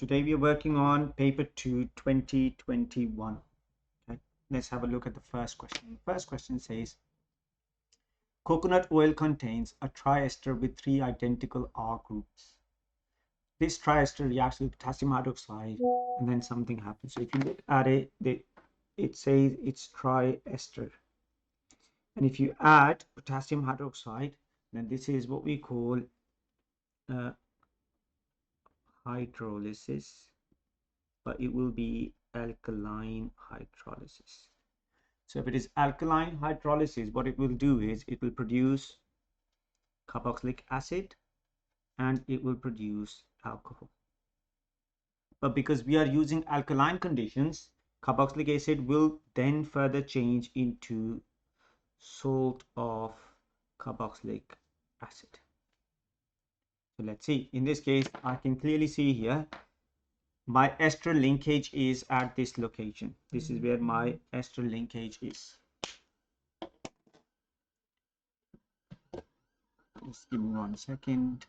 Today we are working on paper 2 2021. Okay, let's have a look at the first question. The first question says coconut oil contains a triester with 3 identical R groups. This triester reacts with potassium hydroxide and then something happens. So if you look at it, it says it's triester. And if you add potassium hydroxide, then this is what we call hydrolysis, but it will be alkaline hydrolysis. So if it is alkaline hydrolysis, what it will do is it will produce carboxylic acid and it will produce alcohol. But because we are using alkaline conditions, carboxylic acid will then further change into salt of carboxylic acid. So let's see. In this case, I can clearly see here my ester linkage is at this location. This is where my ester linkage is. Just give me 1 second.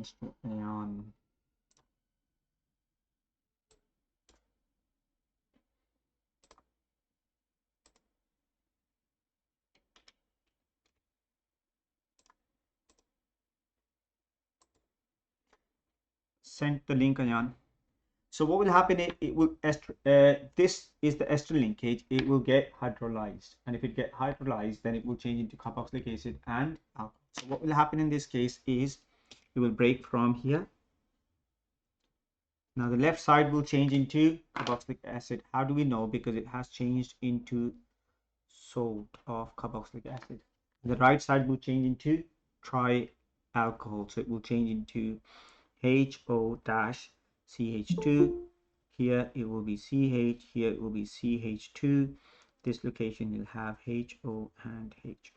Ester ion. Send the link, Anjan. So what will happen is it will this is the ester linkage. It will get hydrolyzed, and if it get hydrolyzed, then it will change into carboxylic acid and alcohol. So what will happen in this case is it will break from here. Now the left side will change into carboxylic acid. How do we know? Because it has changed into salt of carboxylic acid. The right side will change into trialcohol, so it will change into HO-CH2. Here it will be CH, here it will be CH2. This location will have HO and HO.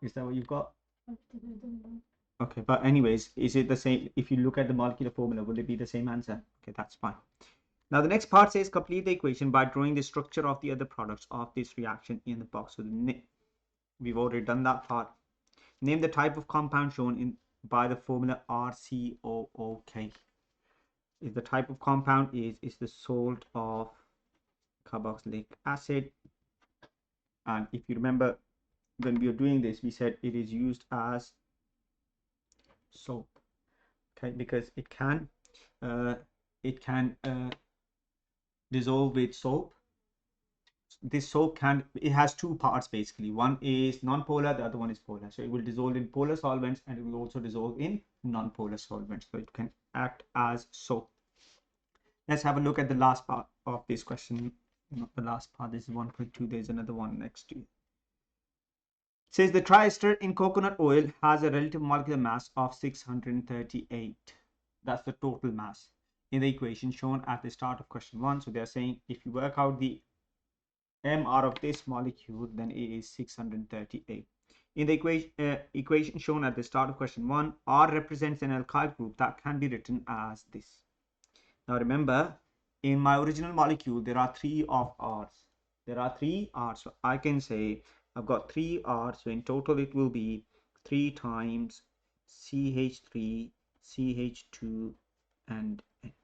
Is that what you've got? Okay, but anyways, is it the same? If you look at the molecular formula, will it be the same answer? Okay, that's fine. Now the next part says complete the equation by drawing the structure of the other products of this reaction in the box. So we've already done that part. Name the type of compound shown in by the formula RCOOK. Is the type of compound is the salt of carboxylic acid. And if you remember, when we were doing this, we said it is used as soap. Okay, because it can dissolve with soap. This soap it has 2 parts basically. One is non-polar, the other one is polar. So it will dissolve in polar solvents and it will also dissolve in non-polar solvents. So it can act as soap. Let's have a look at the last part of this question. Not the last part, this is 1.2. There's another one next to it. It says the triester in coconut oil has a relative molecular mass of 638. That's the total mass in the equation shown at the start of question 1. So they're saying if you work out the MR of this molecule, then it is 638. In the equation shown at the start of question 1, R represents an alkyl group that can be written as this. Now remember, in my original molecule, there are 3 of R's. There are 3 R's. So I can say I've got 3 R's. So in total, it will be 3 times CH3, CH2, and N.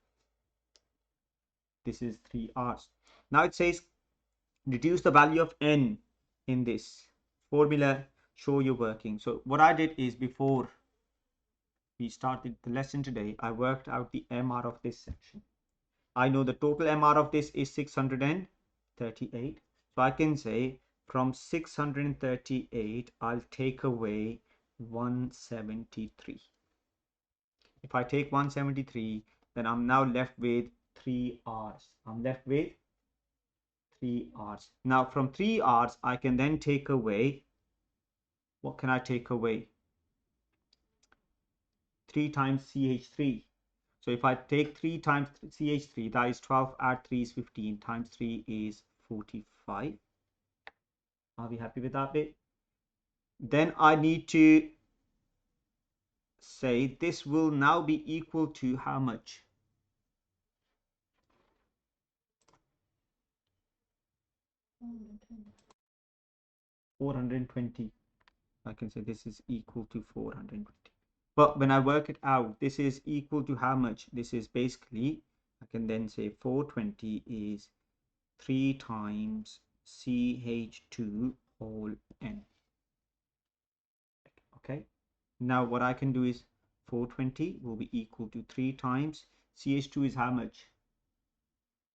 This is 3 R's. Now it says reduce the value of N in this formula, show your working. So what I did is before we started the lesson today, I worked out the MR of this section. I know the total MR of this is 638. So I can say from 638, I'll take away 173. If I take 173, then I'm now left with 3 R's. I'm left with 3 R's. Now from 3 R's, I can then take away, what can I take away? 3 times CH3. So if I take 3 times CH3, that is 12, add 3 is 15, times 3 is 45. Are we happy with that bit? Then I need to say this will now be equal to how much? $420. I can say this is equal to 420. But when I work it out, this is equal to how much? This is basically, I can then say 420 is 3 times CH2 whole N. Okay. Now what I can do is 420 will be equal to 3 times CH2 is how much?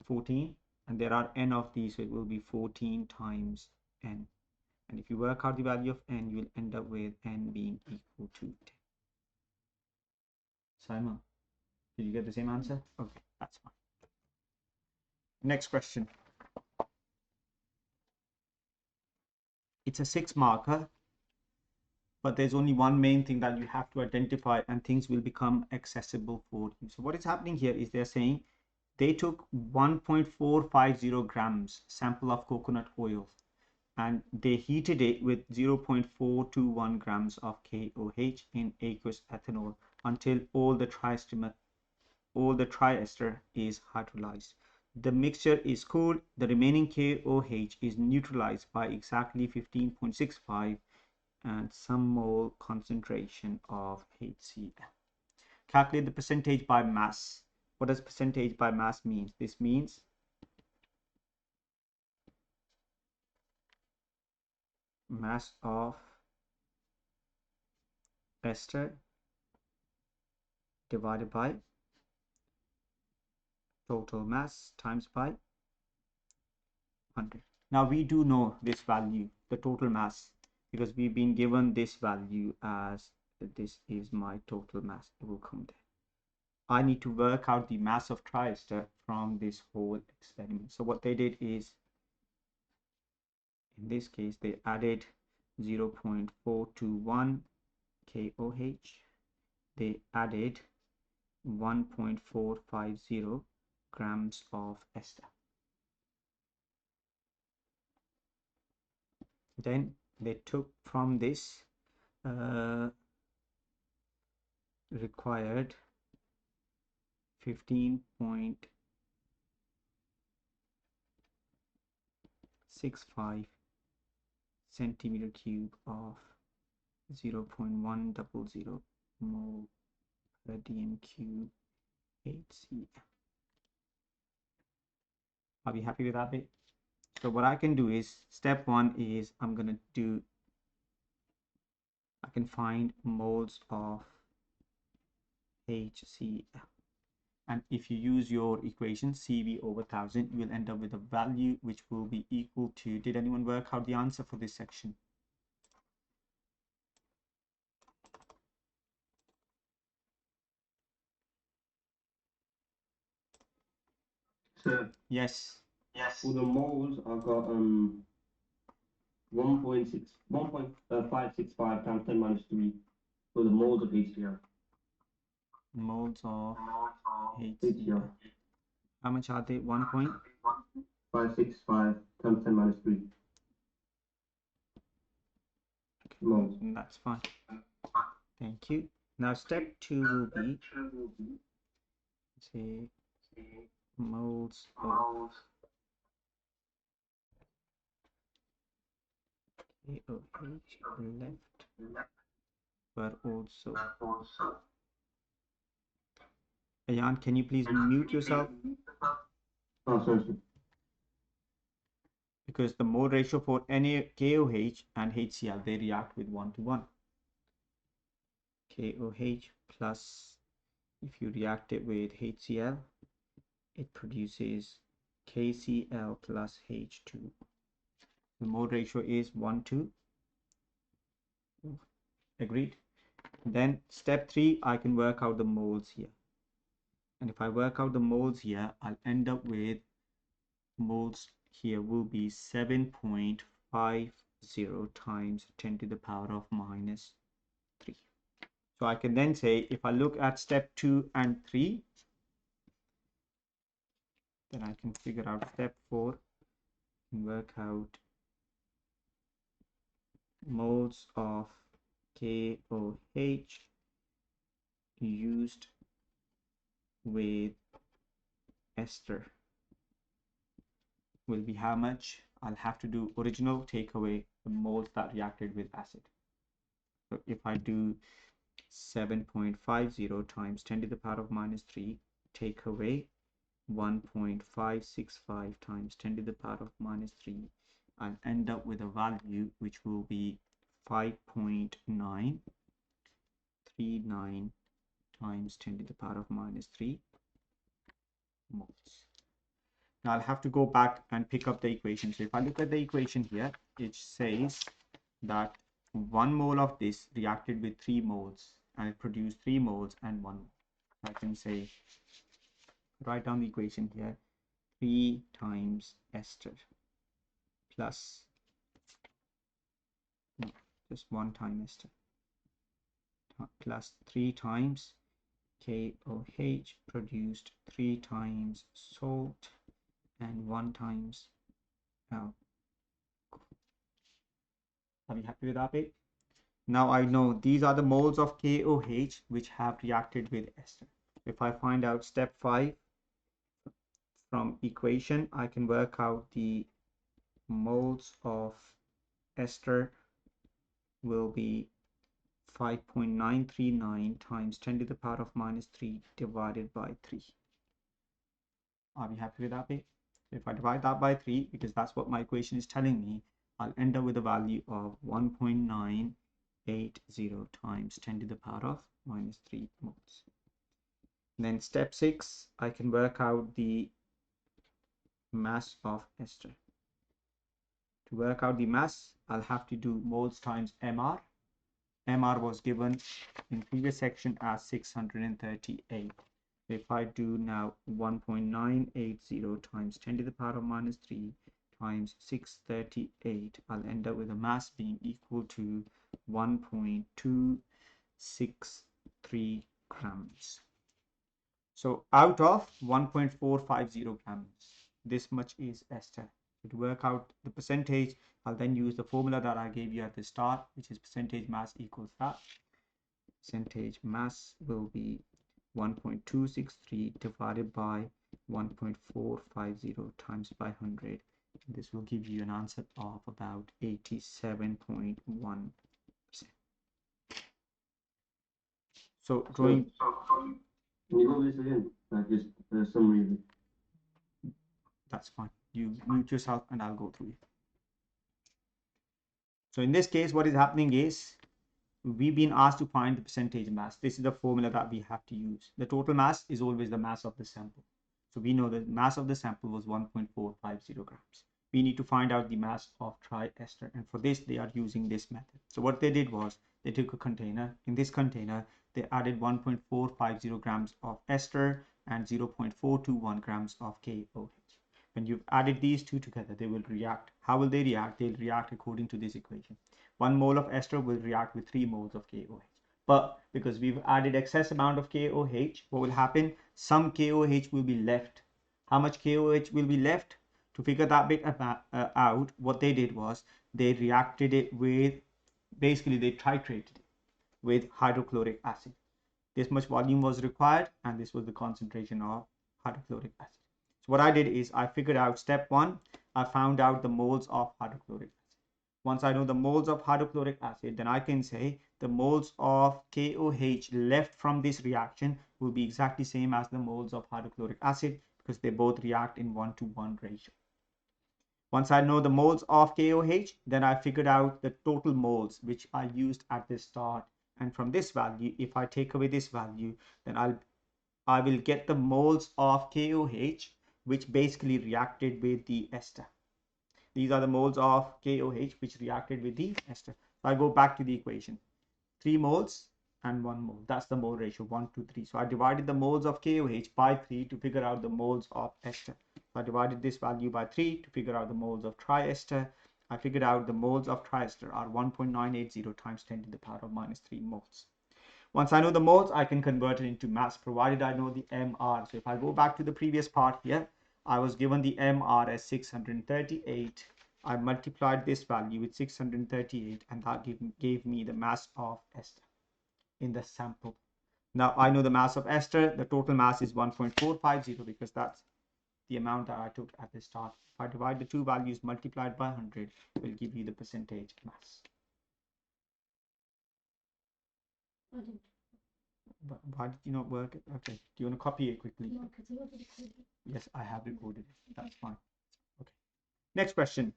14. And there are N of these, so it will be 14 times N. And if you work out the value of N, you will end up with N being equal to 10. Simon, did you get the same answer? Okay, that's fine. Next question. It's a 6 marker, but there's only one main thing that you have to identify and things will become accessible for you. So what is happening here is they're saying they took 1.450 grams sample of coconut oil and they heated it with 0.421 grams of KOH in aqueous ethanol until all the triester is hydrolyzed. The mixture is cooled. The remaining KOH is neutralized by exactly 15.65 and some mole concentration of HCl. Calculate the percentage by mass. What does percentage by mass mean? This means mass of ester divided by total mass times by 100. Now we do know this value, the total mass, because we've been given this value as this is my total mass. It will come there. I need to work out the mass of triester from this whole experiment. So what they did is, in this case, they added 0.421 KOH. They added 1.450 grams of ester. Then they took from this required 15.65 centimeter cube of 0.100 mole per dm cube HCl. Are we happy with that bit? So what I can do is, step one is I can find moles of HCl. And if you use your equation CV over 1000, you will end up with a value which will be equal to, did anyone work out the answer for this section? So Yes. for the moles, I've got 1.565 times 10 minus 3 for the moles of HCl. Moles of HCl. How much are they? 1.565 times 10 minus 3 moles. That's fine. Thank you. Now step two will be, say, moles of KOH left were also. Ayan, can you please mute yourself? Oh, sorry. Because the mole ratio for any KOH and HCl, they react with 1 to 1. KOH plus, if you react it with HCl, it produces KCl plus H2. The mole ratio is 1 to. Agreed? Then step 3, I can work out the moles here. And if I work out the moles here, I'll end up with moles here will be 7.50 times 10 to the power of minus 3. So I can then say, if I look at step 2 and 3, then I can figure out step 4 and work out moles of KOH used with ester will be how much. I'll have to do original, take away the moles that reacted with acid. So if I do 7.50 times 10 to the power of minus 3, take away 1.565 times 10 to the power of minus 3, I'll end up with a value which will be 5.939 times 10 to the power of minus 3 moles. Now I'll have to go back and pick up the equation. So if I look at the equation here, it says that 1 mole of this reacted with 3 moles and it produced 3 moles and 1 mole. I can say, write down the equation here, 3 times ester plus, no, just 1 time ester, plus 3 times KOH produced 3 times salt and 1 times alcohol. Are you happy with that bit? Now I know these are the moles of KOH which have reacted with ester. If I find out step 5 from equation, I can work out the moles of ester will be 5.939 times 10 to the power of minus 3 divided by 3. Are we happy with that bit? If I divide that by 3, because that's what my equation is telling me, I'll end up with a value of 1.980 times 10 to the power of minus 3 moles. Then step 6, I can work out the mass of ester. To work out the mass, I'll have to do moles times mR. mR was given in previous section as 638. If I do now 1.980 times 10 to the power of minus 3 times 638, I'll end up with a mass being equal to 1.263 grams. So out of 1.450 grams, this much is ester. So to work out the percentage, I'll then use the formula that I gave you at the start, which is percentage mass equals that. Percentage mass will be 1.263 divided by 1.450 times by 100. This will give you an answer of about 87.1%. So drawing. Can you go over this again? Like just summary of it. That's fine. You mute yourself and I'll go through it. So in this case, what is happening is we've been asked to find the percentage mass. This is the formula that we have to use. The total mass is always the mass of the sample. So we know the mass of the sample was 1.450 grams. We need to find out the mass of triester, and for this they are using this method. So what they did was they took a container. In this container they added 1.450 grams of ester and 0.421 grams of KOH. When you've added these two together, they will react. How will they react? They'll react according to this equation. 1 mole of ester will react with 3 moles of KOH. But because we've added excess amount of KOH, what will happen? Some KOH will be left. How much KOH will be left? To figure that bit out, what they did was they reacted it with, basically they titrated it with hydrochloric acid. This much volume was required, and this was the concentration of hydrochloric acid. So what I did is I figured out step 1, I found out the moles of hydrochloric acid. Once I know the moles of hydrochloric acid, then I can say the moles of KOH left from this reaction will be exactly same as the moles of hydrochloric acid, because they both react in 1:1 ratio. Once I know the moles of KOH, then I figured out the total moles which I used at the start. And from this value, if I take away this value, then I will get the moles of KOH which basically reacted with the ester. These are the moles of KOH which reacted with the ester. So I go back to the equation. 3 moles and 1 mole. That's the mole ratio, 1 to 3. So I divided the moles of KOH by 3 to figure out the moles of ester. So I divided this value by 3 to figure out the moles of triester. I figured out the moles of triester are 1.980 times 10 to the power of minus 3 moles. Once I know the moles, I can convert it into mass, provided I know the MR. So if I go back to the previous part here, I was given the MR as 638. I multiplied this value with 638, and that gave me the mass of ester in the sample. Now I know the mass of ester. The total mass is 1.450 because that's the amount that I took at the start. If I divide the two values multiplied by 100, it will give you the percentage mass. Why did you not work it? Okay. Do you want to copy it quickly? No, because you already recorded it. Yes, I have recorded it. That's fine. Okay. Next question.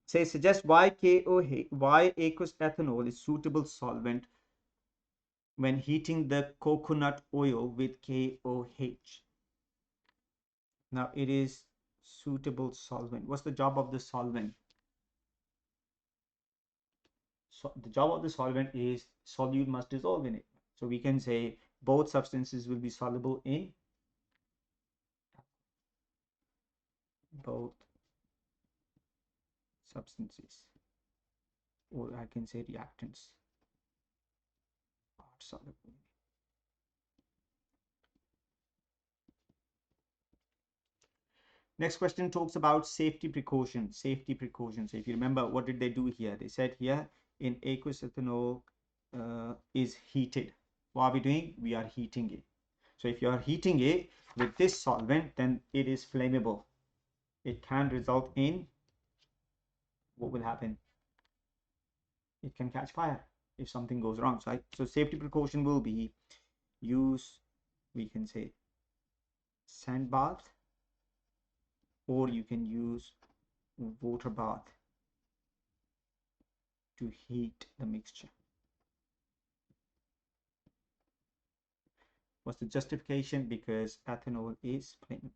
Say suggest why aqueous ethanol is suitable solvent when heating the coconut oil with KOH. Now it is suitable solvent. What's the job of the solvent? So the job of the solvent is solute must dissolve in it. So we can say both substances will be soluble in both substances, or I can say reactants are soluble. Next question talks about safety precautions. Safety precautions. So if you remember, what did they do here? They said here in aqueous ethanol is heated. What are we doing? We are heating it. So if you are heating it with this solvent, then it is flammable. It can result in what will happen? It can catch fire if something goes wrong. So safety precaution will be use, we can say, sand bath, or you can use water bath to heat the mixture. What's the justification? Because ethanol is flammable.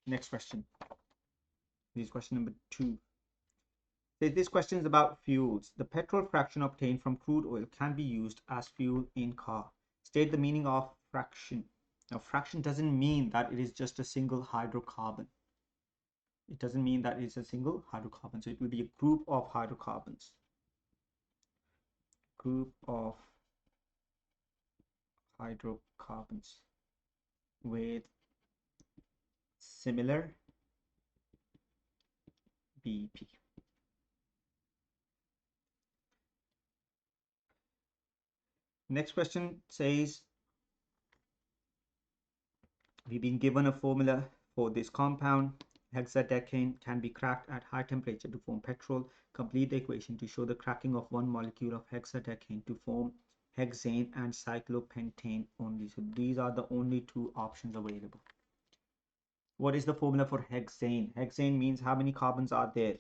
Next question. This is question number 2. This question is about fuels. The petrol fraction obtained from crude oil can be used as fuel in car. State the meaning of fraction. Now, fraction doesn't mean that it is just a single hydrocarbon. It doesn't mean that it's a single hydrocarbon. So it will be a group of hydrocarbons. Group of hydrocarbons with similar BP. Next question says, we've been given a formula for this compound. Hexadecane can be cracked at high temperature to form petrol. Complete the equation to show the cracking of one molecule of hexadecane to form hexane and cyclopentane only. So these are the only two options available. What is the formula for hexane? Hexane means how many carbons are there?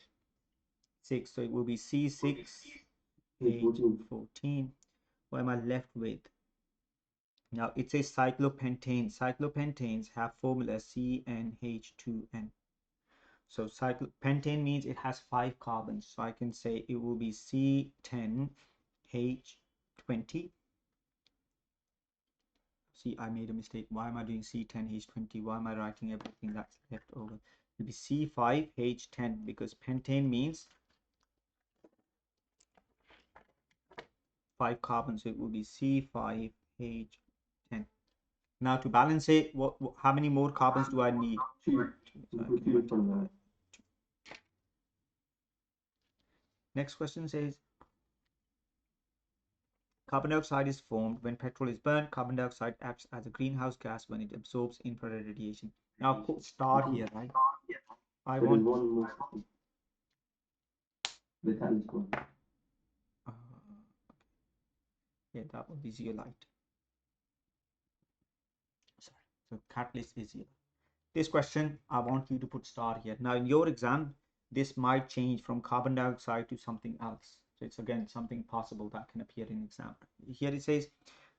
6. So it will be C6H14. What am I left with? Now it says cyclopentane. Cyclopentanes have formula CnH2n. So pentane means it has 5 carbons. So I can say it will be C10H20. See, I made a mistake. Why am I doing C10H20? Why am I writing everything that's left over? It will be C5H10 because pentane means 5 carbons. So it will be C5H10. Now to balance it, how many more carbons do I need? 2. So I can multiply. Next question says, carbon dioxide is formed when petrol is burned. Carbon dioxide acts as a greenhouse gas when it absorbs infrared radiation. Now put star here, right? I want one more second. The time is gone. Yeah, that would be zeolite. Sorry, so catalyst is zeolite. This question, I want you to put star here. Now in your exam, this might change from carbon dioxide to something else. So it's again something possible that can appear in exam. Here it says,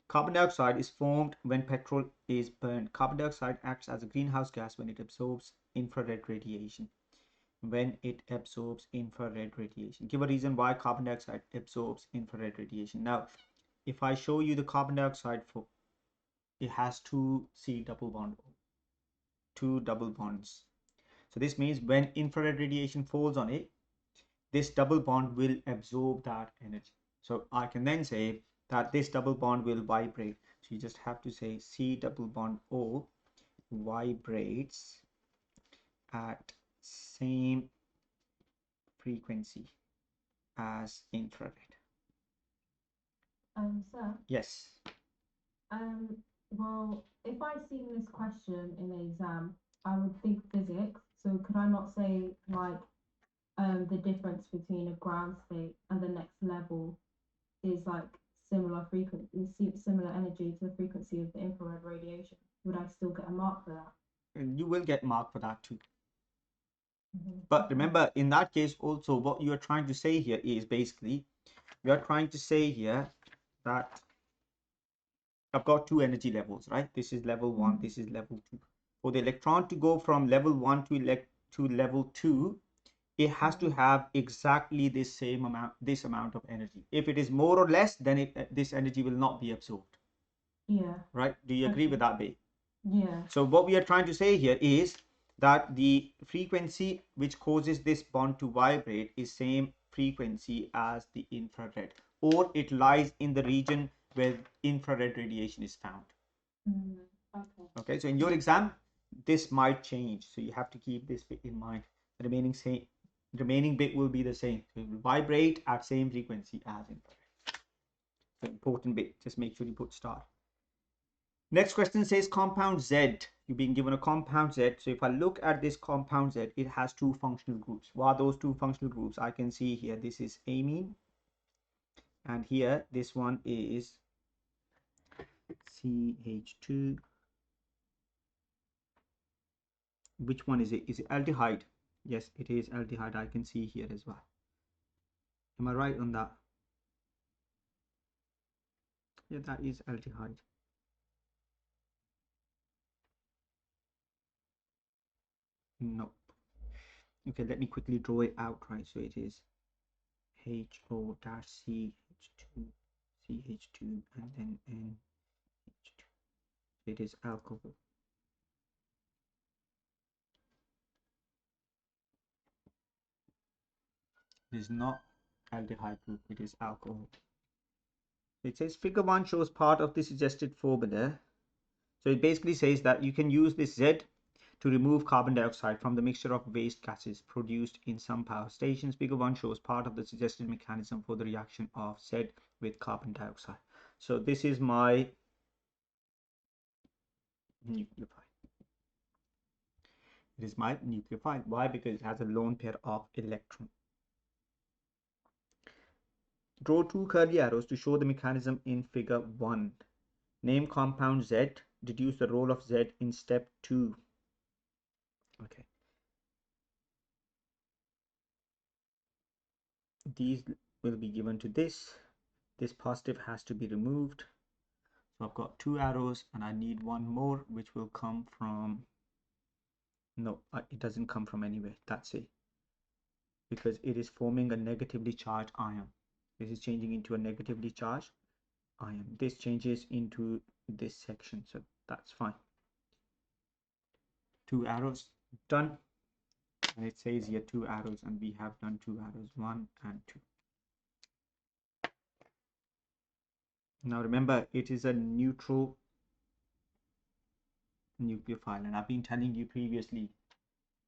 carbon dioxide is formed when petrol is burned. Carbon dioxide acts as a greenhouse gas when it absorbs infrared radiation. When it absorbs infrared radiation. Give a reason why carbon dioxide absorbs infrared radiation. Now, if I show you the carbon dioxide, it has 2 C double bond, 2 double bonds. So this means when infrared radiation falls on it, this double bond will absorb that energy. So I can then say that this double bond will vibrate. So you just have to say C double bond O vibrates at same frequency as infrared. Sir, Yes. Well, if I'd seen this question in the exam, I would think physics. So could I not say like the difference between a ground state and the next level is like similar frequency, similar energy to the frequency of the infrared radiation? Would I still get a mark for that? And you will get marked for that too. But Okay. remember, in that case also, what you are trying to say here is basically, we are trying to say here that I've got two energy levels, right? This is level one, this is level two. For the electron to go from level one to level two, it has to have exactly this same amount, this amount of energy. If it is more or less, then this energy will not be absorbed. Yeah. Right? Do you agree with that, Bay? Yeah. So what we are trying to say here is that the frequency which causes this bond to vibrate is same frequency as the infrared, or it lies in the region where infrared radiation is found. Okay. Okay, so in your exam, this might change. So you have to keep this bit in mind. The remaining bit will be the same. So it will vibrate at same frequency as infrared. So important bit. Just make sure you put star. Next question says compound Z. You've been given a compound Z. So if I look at this compound Z, it has two functional groups. What are those two functional groups? I can see here, this is amine. And here, this one is CH2. Which one is it? Is it aldehyde? Yes, it is aldehyde. I can see here as well. Am I right on that? Yeah, that is aldehyde. Nope. Okay, let me quickly draw it out, right? So it is HO-CH2, CH2, and then NH2. It is alcohol. It is not aldehyde group, it is alcohol. It says figure 1 shows part of the suggested formula. So it basically says that you can use this Z to remove carbon dioxide from the mixture of waste gases produced in some power stations. Figure 1 shows part of the suggested mechanism for the reaction of Z with carbon dioxide. So this is my nucleophile. It is my nucleophile. Why? Because it has a lone pair of electrons. Draw two curly arrows to show the mechanism in figure 1. Name compound Z. Deduce the role of Z in step 2. Okay. These will be given to this. This positive has to be removed. So I've got two arrows and I need one more, which will come from, no, it doesn't come from anywhere. That's it. Because it is forming a negatively charged ion. This is changing into a negatively charged ion. This changes into this section. So that's fine. Two arrows done. And it says here two arrows, and we have done two arrows, 1 and 2. Now remember, it is a neutral nucleophile, and I've been telling you previously,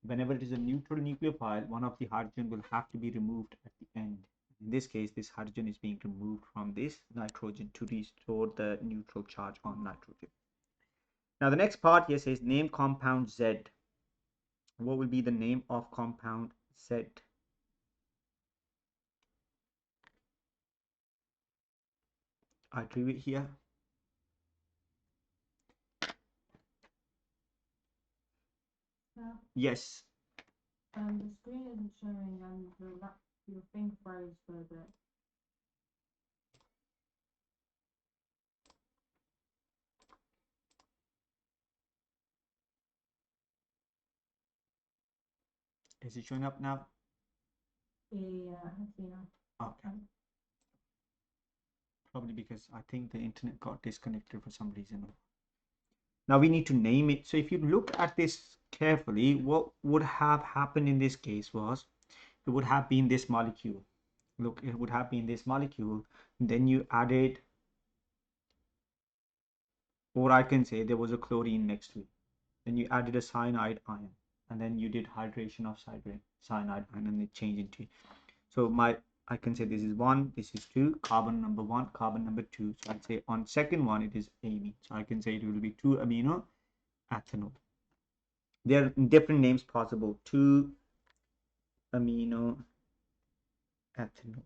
whenever it is a neutral nucleophile, one of the hydrogen will have to be removed at the end. In this case, this hydrogen is being removed from this nitrogen to restore the neutral charge on nitrogen. Now the next part here says name compound Z. What will be the name of compound Z? I drew it here. Yeah. Yes. The screen isn't showing your thing froze for a bit. Is it showing up now? Yeah, I see now. Okay. Probably because I think the internet got disconnected for some reason. Now we need to name it. So if you look at this carefully, what would have happened in this case was it would have been this molecule. Look, it would have been this molecule. Then you added, or I can say there was a chlorine next to it. Then you added a cyanide ion, and then you did hydration of cyanide ion, and it changed into. So my I can say this is 1, this is 2, carbon number 1, carbon number 2. So I'll say on second one it is amine. So I can say it will be 2 amino ethanol. There are different names possible. 2 amino ethanol.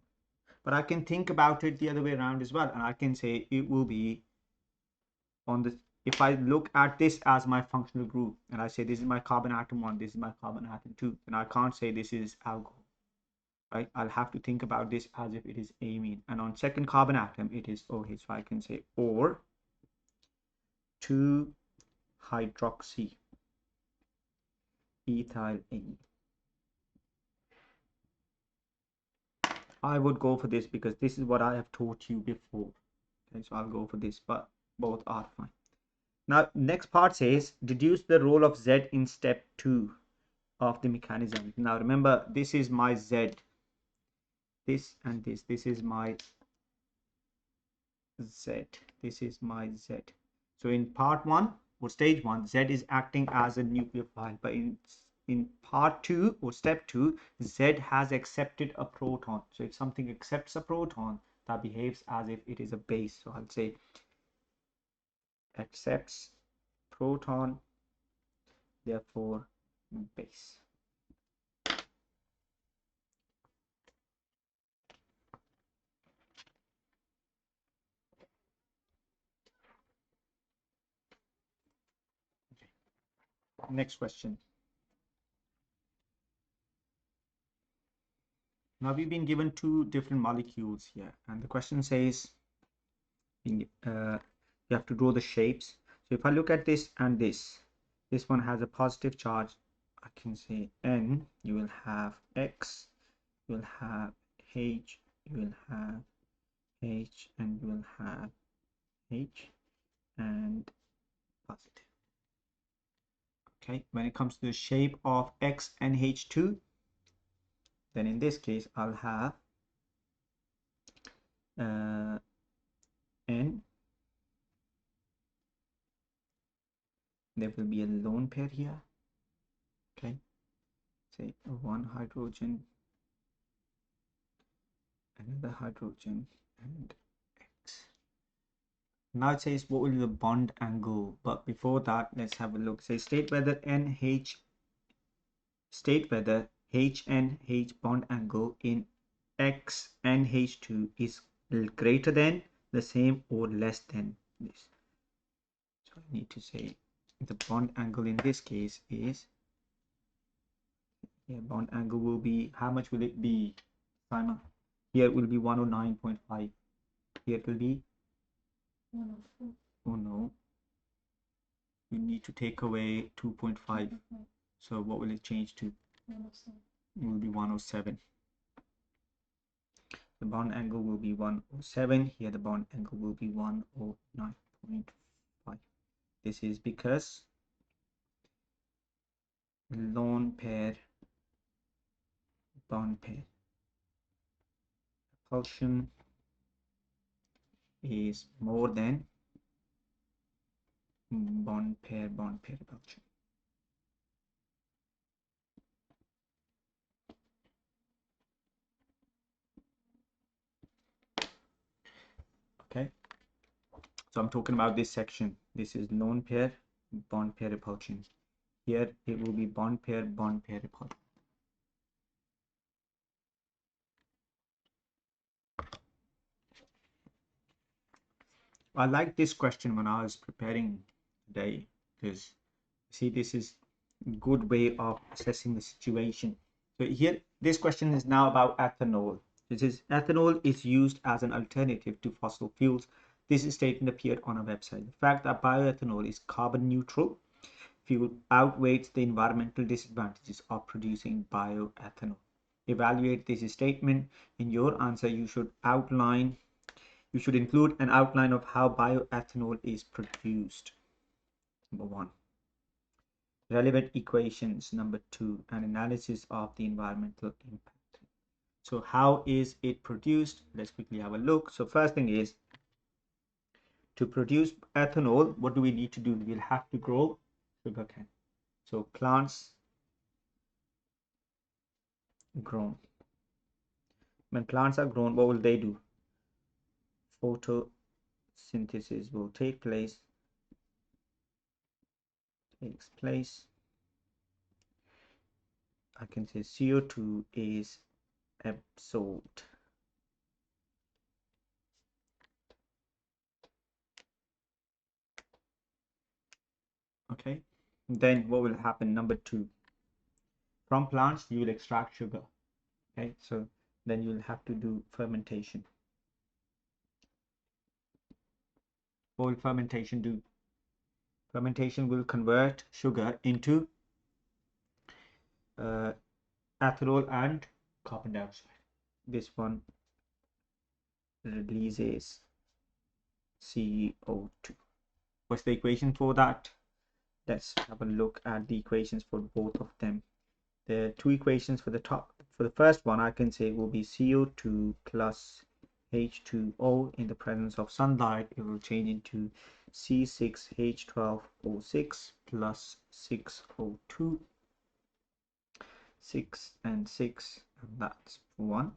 But I can think about it the other way around as well, and I can say it will be on this. If I look at this as my functional group and I say this is my carbon atom 1, this is my carbon atom 2, then I can't say this is alcohol, right? I'll have to think about this as if it is amine, and on second carbon atom it is OH. So I can say or 2 hydroxy ethyl amine. I would go for this because this is what I have taught you before. Okay, so I'll go for this, but both are fine. Now, next part says deduce the role of Z in step 2 of the mechanism. Now, remember, this is my Z. This and this. This is my Z. This is my Z. So in part 1 or stage 1, Z is acting as a nucleophile. But in part 2 or step 2, Z has accepted a proton. So if something accepts a proton, that behaves as if it is a base. So I'll say accepts proton, therefore base. Next question. Now we've been given 2 different molecules here, and the question says you have to draw the shapes. So if I look at this and this one has a positive charge. I can say N, you will have X, you will have H, you will have H, and you will have H and positive. Okay, when it comes to the shape of X and H2, then in this case I'll have N, there will be a lone pair here. Okay, say 1 hydrogen, another hydrogen, and X. Now it says what will be the bond angle, but before that let's have a look. Say state whether HNH bond angle in XNH2 is greater than, the same, or less than this. So I need to say the bond angle in this case is, bond angle will be, how much will it be, Simon? Here it will be 109.5. Here it will be, oh no, you need to take away 2.5. So what will it change to? It will be 107. The bond angle will be 107. Here the bond angle will be 109.5. This is because lone pair bond pair repulsion is more than bond pair repulsion. Okay, so I'm talking about this section. This is lone pair bond pair repulsion. Here it will be bond pair repulsion. I like this question when I was preparing today, because see, this is a good way of assessing the situation. So here this question is now about ethanol. It says ethanol is used as an alternative to fossil fuels. This statement appeared on our website. The fact that bioethanol is carbon neutral fuel outweighs the environmental disadvantages of producing bioethanol. Evaluate this statement. In your answer, you should include an outline of how bioethanol is produced. Number 1. Relevant equations. Number 2. An analysis of the environmental impact. So how is it produced? Let's quickly have a look. So first thing is, to produce ethanol, what do we need to do? We'll have to grow sugarcane. So plants grown. When plants are grown, what will they do? Photosynthesis will takes place. I can say CO2 is absorbed. Okay, then what will happen? Number 2, from plants you will extract sugar. Okay, so then you'll have to do fermentation. What will fermentation do? Fermentation will convert sugar into ethanol and carbon dioxide. This one releases CO2. What's the equation for that? Let's have a look at the equations for both of them. There are two equations for the top. For the first one, I can say it will be CO2 plus H2O. In the presence of sunlight, it will change into C6H12O6 plus 6O2. 6 and 6, and that's 1.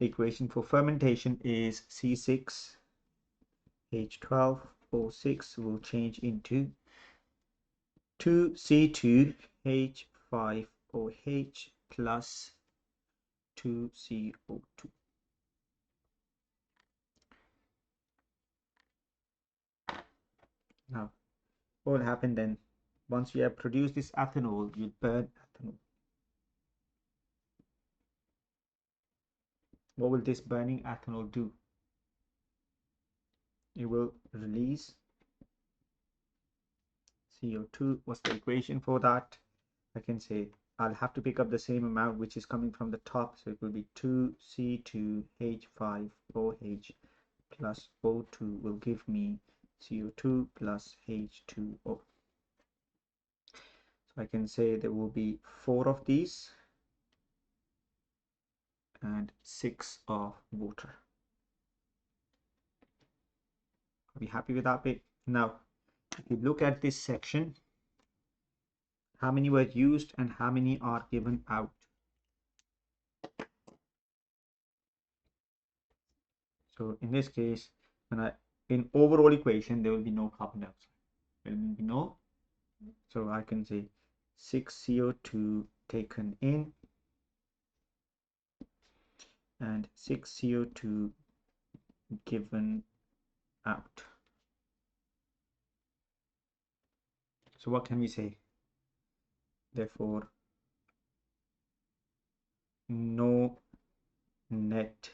The equation for fermentation is C6H12O6 will change into 2C2H5OH plus 2CO2. Now, what will happen then? Once you have produced this ethanol, you burn ethanol. What will this burning ethanol do? It will release CO2. What's the equation for that? I can say I'll have to pick up the same amount which is coming from the top, so it will be 2C2H5OH plus O2 will give me CO2 plus H2O. So I can say there will be 4 of these and 6 of water. Are we happy with that bit? Now, if you look at this section, how many were used and how many are given out? So in this case, in overall equation, there will be no carbon dioxide. There will be no. So I can say 6 CO2 taken in and 6 CO2 given out. So what can we say? Therefore, no net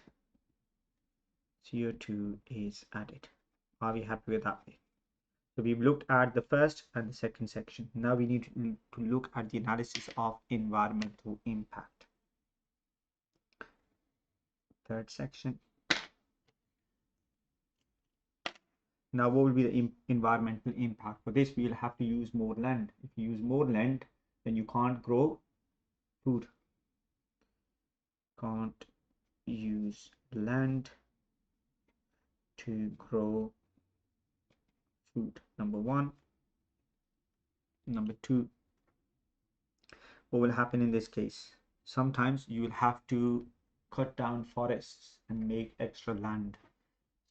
CO2 is added. Are we happy with that? So we've looked at the first and the second section. Now we need to look at the analysis of environmental impact. Third section. Now what will be the environmental impact? For this, we'll have to use more land. If you use more land, then you can't grow food. Can't use land to grow food. Number 1. Number 2, what will happen in this case? Sometimes you will have to cut down forests and make extra land.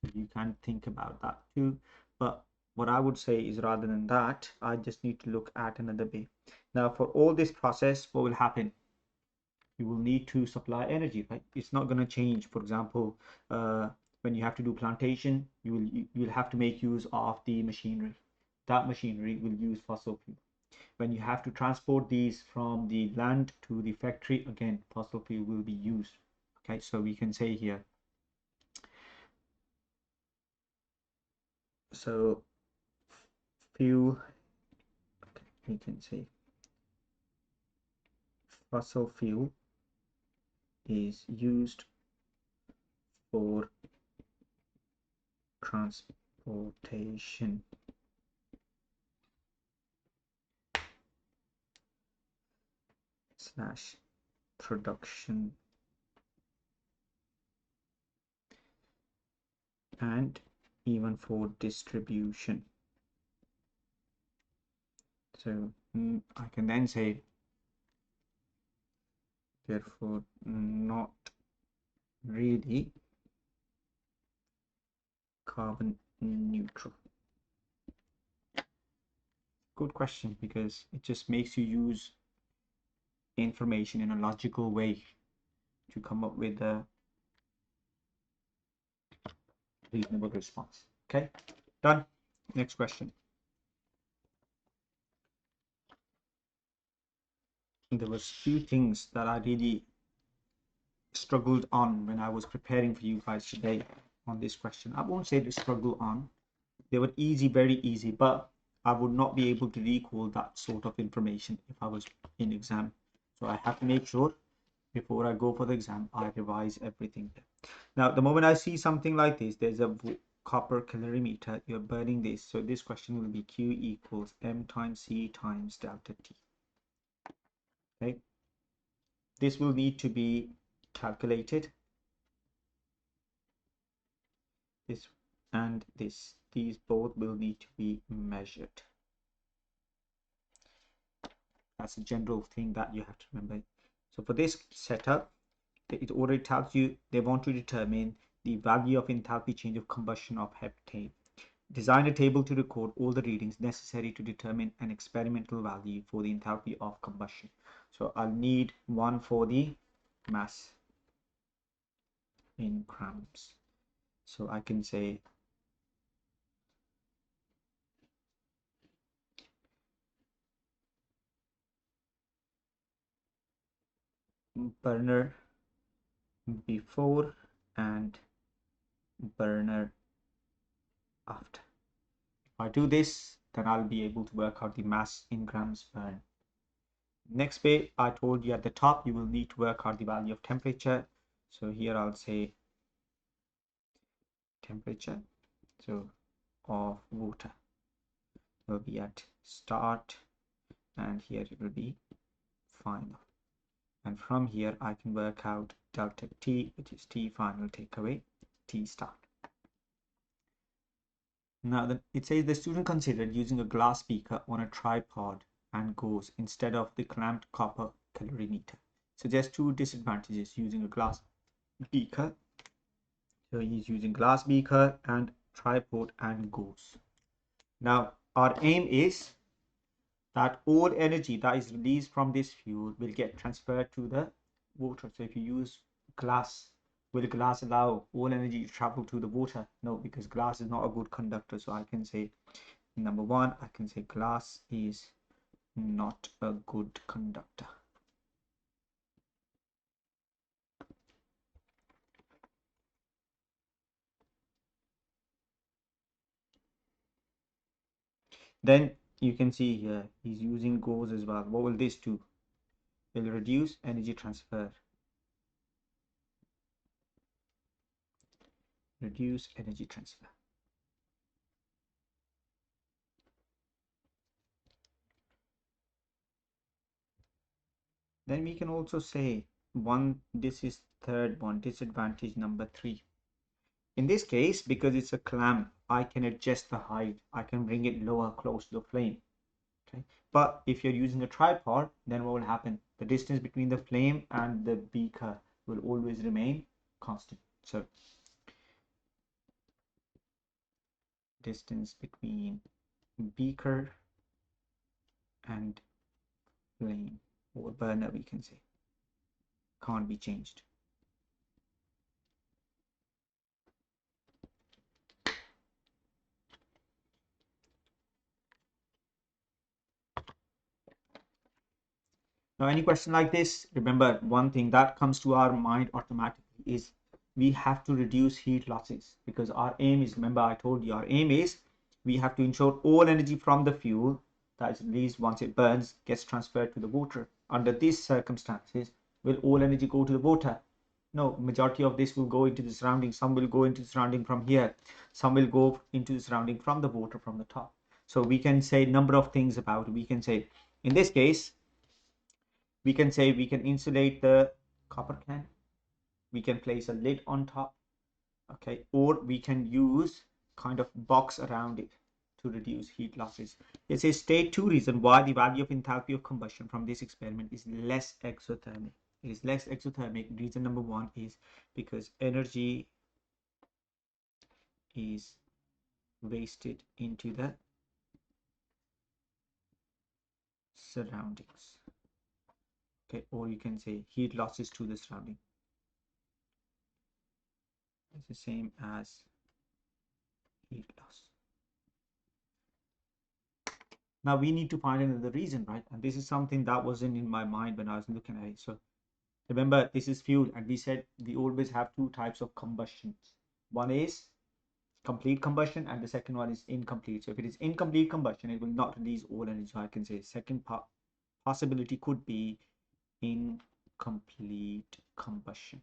So you can think about that too. But what I would say is, rather than that, I just need to look at another way. Now, for all this process, what will happen? You will need to supply energy, right? It's not going to change. For example, when you have to do plantation, you'll have to make use of the machinery. That machinery will use fossil fuel. When you have to transport these from the land to the factory, again, fossil fuel will be used. Okay, so we can say here, so fuel, okay, we can say fossil fuel is used for transportation slash production and even for distribution. So I can then say, therefore, not really carbon neutral? Good question, because it just makes you use information in a logical way to come up with a reasonable response. Okay, done. Next question. There was few things that I really struggled on when I was preparing for you guys today on this question. I won't say to struggle on. They were easy, very easy, but I would not be able to recall that sort of information if I was in exam. So I have to make sure before I go for the exam, I revise everything. Now, the moment I see something like this, there's a copper calorimeter, you're burning this. So this question will be Q equals M times C times delta T. Okay. This will need to be calculated. This and this, these both will need to be measured. That's a general thing that you have to remember. So for this setup, it already tells you they want to determine the value of enthalpy change of combustion of heptane. Design a table to record all the readings necessary to determine an experimental value for the enthalpy of combustion. So I'll need one for the mass in grams. So I can say burner before and burner after. If I do this, then I'll be able to work out the mass in grams burned. Next bit, I told you at the top, you will need to work out the value of temperature. So here I'll say temperature, so of water will be at start, and here it will be final. And from here, I can work out delta T, which is T final take away T start. Now, it says the student considered using a glass beaker on a tripod and gauze instead of the clamped copper calorimeter. Suggests two disadvantages using a glass beaker. So he's using glass beaker and tripod and gauze. Now, our aim is that all energy that is released from this fuel will get transferred to the water. So if you use glass, will glass allow all energy to travel to the water? No, because glass is not a good conductor. So I can say, number one, I can say glass is not a good conductor. Then you can see here he's using gauze as well. What will this do? It will reduce energy transfer. Reduce energy transfer. Then we can also say this is third one, disadvantage number 3. In this case, because it's a clamp, I can adjust the height. I can bring it lower, close to the flame. Okay. But if you're using a tripod, then what will happen? The distance between the flame and the beaker will always remain constant. So distance between beaker and flame, or burner, we can say, can't be changed. Now, any question like this, remember one thing that comes to our mind automatically is we have to reduce heat losses, because our aim is, remember I told you, our aim is we have to ensure all energy from the fuel that is released once it burns gets transferred to the water. Under these circumstances, will all energy go to the water? No, majority of this will go into the surrounding. Some will go into the surrounding from here. Some will go into the surrounding from the water from the top. So we can say number of things about it. We can say, in this case, we can say we can insulate the copper can. We can place a lid on top. Okay, or we can use kind of box around it to reduce heat losses. It says state 2 reasons why the value of enthalpy of combustion from this experiment is less exothermic. It is less exothermic. Reason number one is because energy is wasted into the surroundings. Okay, or you can say heat losses to the surrounding. It's the same as heat loss. Now we need to find another reason, right? And this is something that wasn't in my mind when I was looking at it. So remember, this is fuel, and we said we always have two types of combustions. One is complete combustion, and the second one is incomplete. So if it is incomplete combustion, it will not release all energy. So I can say second possibility could be incomplete combustion.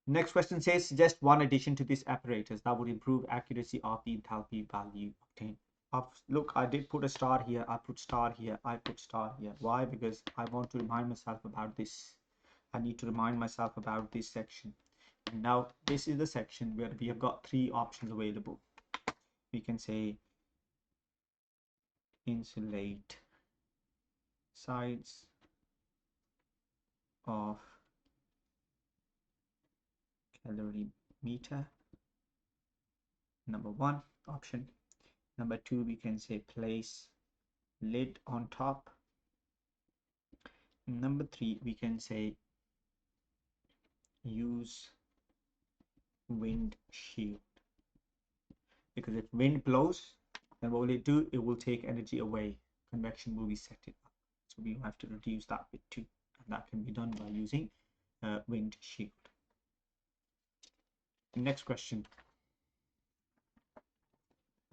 Next question says, suggest one addition to this apparatus that would improve accuracy of the enthalpy value obtained. Look, I did put a star here, I put star here, I put star here. Why? Because I want to remind myself about this. I need to remind myself about this section. And now this is the section where we have got three options available. We can say insulate sides of calorimeter. Number one option. Number two, we can say place lid on top. Number three, we can say use wind shield. Because if wind blows, then what will it do? It will take energy away. Convection will be set it up. So we have to reduce that bit too. And that can be done by using wind shield. Next question.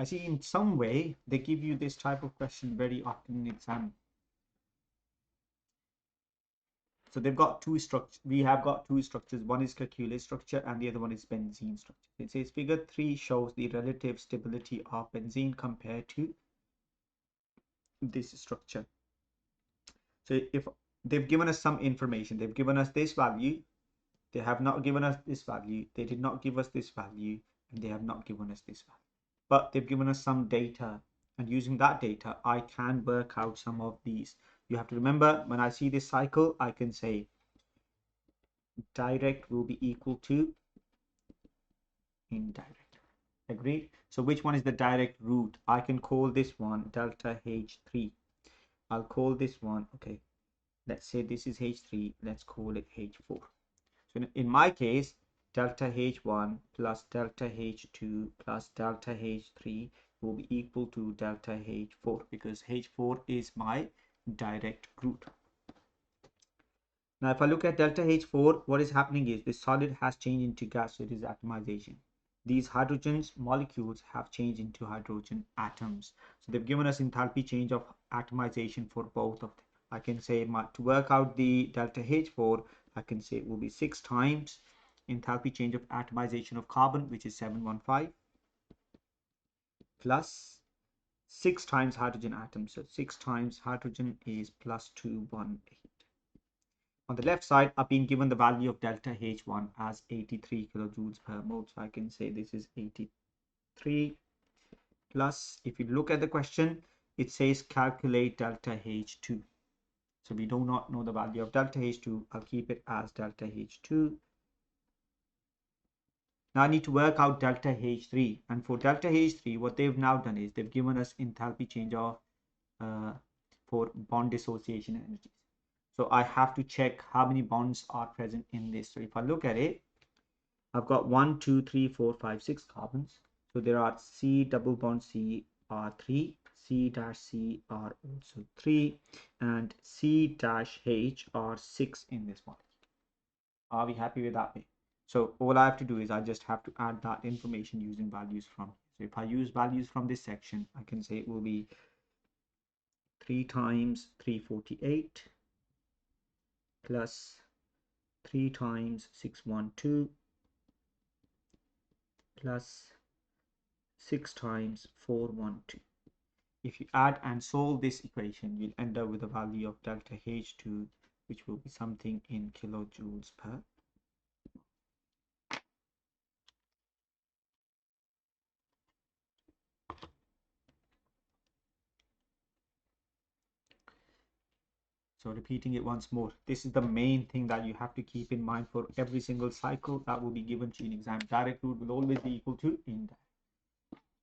I see in some way they give you this type of question very often in exam. So they've got two structures. We have got two structures. One is calculate structure and the other one is benzene structure. It says figure 3 shows the relative stability of benzene compared to this structure. So if they've given us some information, they've given us this value, they have not given us this value, they did not give us this value, and they have not given us this value. But they've given us some data, and using that data, I can work out some of these. You have to remember, when I see this cycle, I can say direct will be equal to indirect. Agreed? So which one is the direct route? I can call this one delta H3. I'll call this one, okay, let's say this is H3, let's call it H4. So in my case, delta H1 plus delta H2 plus delta H3 will be equal to delta H4 because H4 is my direct route. Now, if I look at delta H4, what is happening is the solid has changed into gas, so it is atomization. These hydrogens molecules have changed into hydrogen atoms. So they've given us enthalpy change of atomization for both of them. I can say to work out the delta H4, I can say it will be 6 times enthalpy change of atomization of carbon, which is 715, plus 6 times hydrogen atoms. So 6 times hydrogen is plus 218. On the left side, I've been given the value of delta H1 as 83 kilojoules per mole. So I can say this is 83 plus, if you look at the question, it says calculate delta H2. So we do not know the value of delta H2. I'll keep it as delta H2. Now I need to work out delta H3. And for delta H3, what they've now done is they've given us enthalpy change of for bond dissociation energies. So I have to check how many bonds are present in this. So if I look at it, I've got 1, 2, 3, 4, 5, 6 carbons. So there are C double bond C are 3, C dash C are also 3, and C dash H are 6 in this one. Are we happy with that way? So all I have to do is I just have to add that information using values from. So if I use values from this section, I can say it will be 3 times 348 plus 3 times 612 plus 6 times 412. If you add and solve this equation, you'll end up with a value of delta H2, which will be something in kilojoules per. So repeating it once more, this is the main thing that you have to keep in mind for every single cycle that will be given to you in exam. Direct route will always be equal to indirect.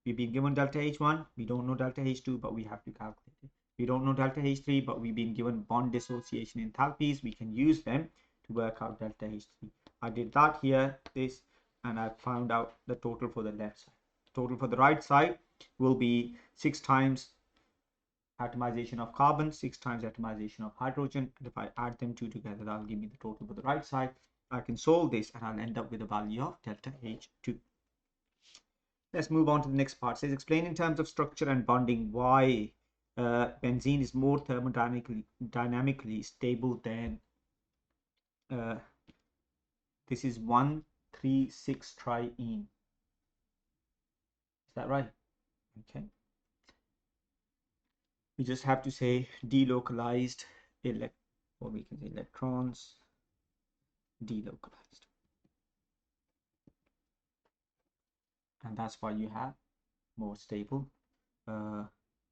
We've been given delta H1, we don't know delta H2, but we have to calculate it. We don't know delta H3, but we've been given bond dissociation enthalpies. We can use them to work out delta H3. I did that here, this, and I found out the total for the left side. Total for the right side will be 6 times atomization of carbon, 6 times atomization of hydrogen, and if I add them two together, that will give me the total for the right side. I can solve this and I'll end up with a value of delta H2. Let's move on to the next part. It says explain in terms of structure and bonding why benzene is more thermodynamically stable than this is 1,3,6 triene. Is that right? Okay. We just have to say delocalized or we can say electrons delocalized, and that's why you have more stable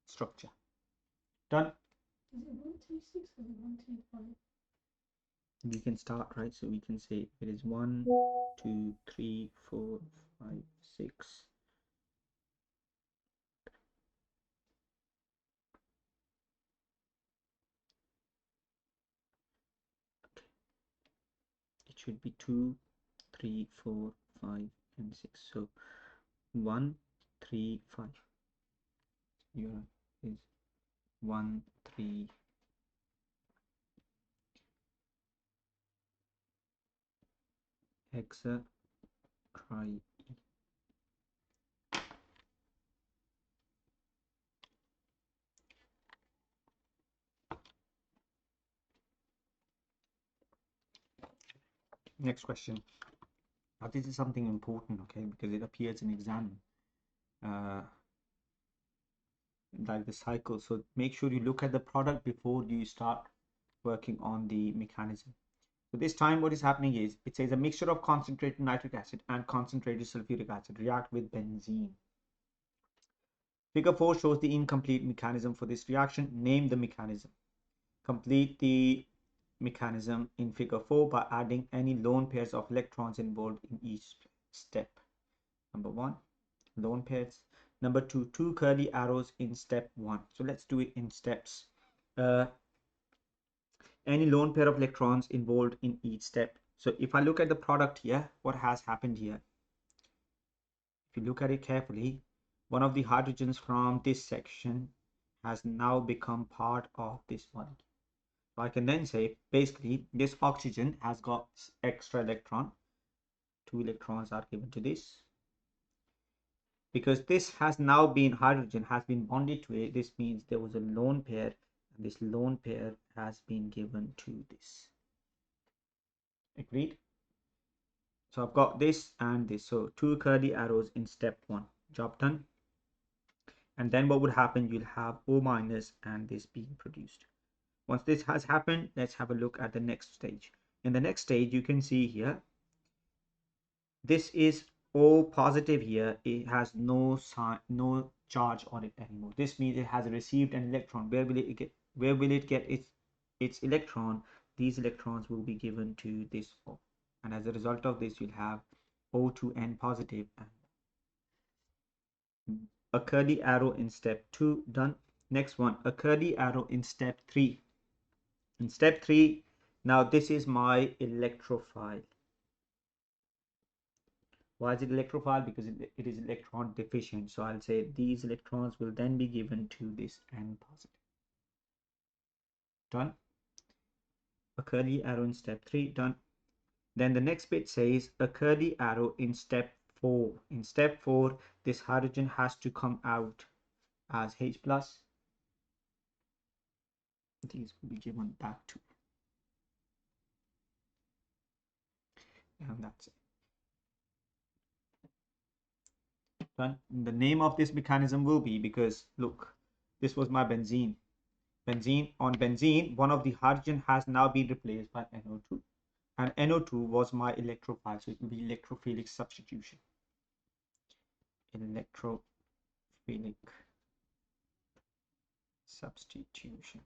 structure. Done. Is it 126 or 125? We can start, right? So we can say it is 1, 2, 3, 4, 5, 6. It should be 2, 3, 4, 5, and 6. So 1, 3, 5. Here is 1, 3. Hexa tri. Next question. Now this is something important, okay, because it appears in exam, like the cycle. So make sure you look at the product before you start working on the mechanism. So this time what is happening is it says a mixture of concentrated nitric acid and concentrated sulfuric acid react with benzene. Figure 4 shows the incomplete mechanism for this reaction. Name the mechanism. Complete the mechanism in figure 4 by adding any lone pairs of electrons involved in each step. Number 1, lone pairs. Number 2, two curly arrows in step 1. So let's do it in steps. Any lone pair of electrons involved in each step. So if I look at the product here, what has happened here? If you look at it carefully, one of the hydrogens from this section has now become part of this one. So I can then say basically this oxygen has got extra electron. 2 electrons are given to this. Because this has now been, hydrogen has been bonded to it, this means there was a lone pair, and this lone pair has been given to this. Agreed? So I've got this and this. So 2 curly arrows in step 1. Job done. And then what would happen? You'll have O minus and this being produced. Once this has happened, let's have a look at the next stage. In the next stage, you can see here, this is O positive here. It has no sign, no charge on it anymore. This means it has received an electron. Where will it get? Where will it get its electron? These electrons will be given to this O, and as a result of this, you'll have O2N positive and a curly arrow in step 2. Done. Next one, a curly arrow in step 3. In step 3, now this is my electrophile. Why is it electrophile? Because it is electron deficient. So I'll say these electrons will then be given to this N positive. Done. A curly arrow in step 3. Done. Then the next bit says a curly arrow in step 4. In step 4, this hydrogen has to come out as H plus. These will be given back to. And that's it. Done. The name of this mechanism will be, because look, this was my benzene. On benzene, one of the hydrogen has now been replaced by NO2. And NO2 was my electrophile, so it will be electrophilic substitution. Electrophilic substitution.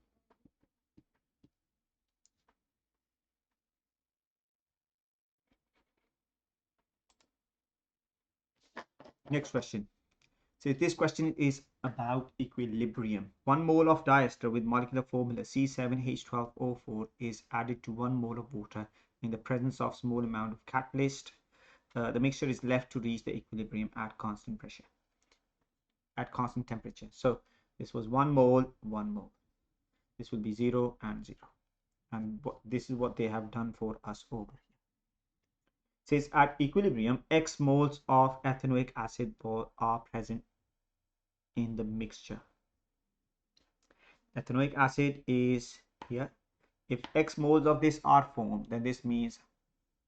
Next question. So this question is about equilibrium. 1 mole of diester with molecular formula C7H12O4 is added to 1 mole of water in the presence of small amount of catalyst. The mixture is left to reach the equilibrium at constant pressure, at constant temperature. So this was 1 mole, 1 mole. This will be 0 and 0. And this is what they have done for us over here. It says at equilibrium, X moles of ethanoic acid are present in the mixture. Ethanoic acid is here. If X moles of this are formed, then this means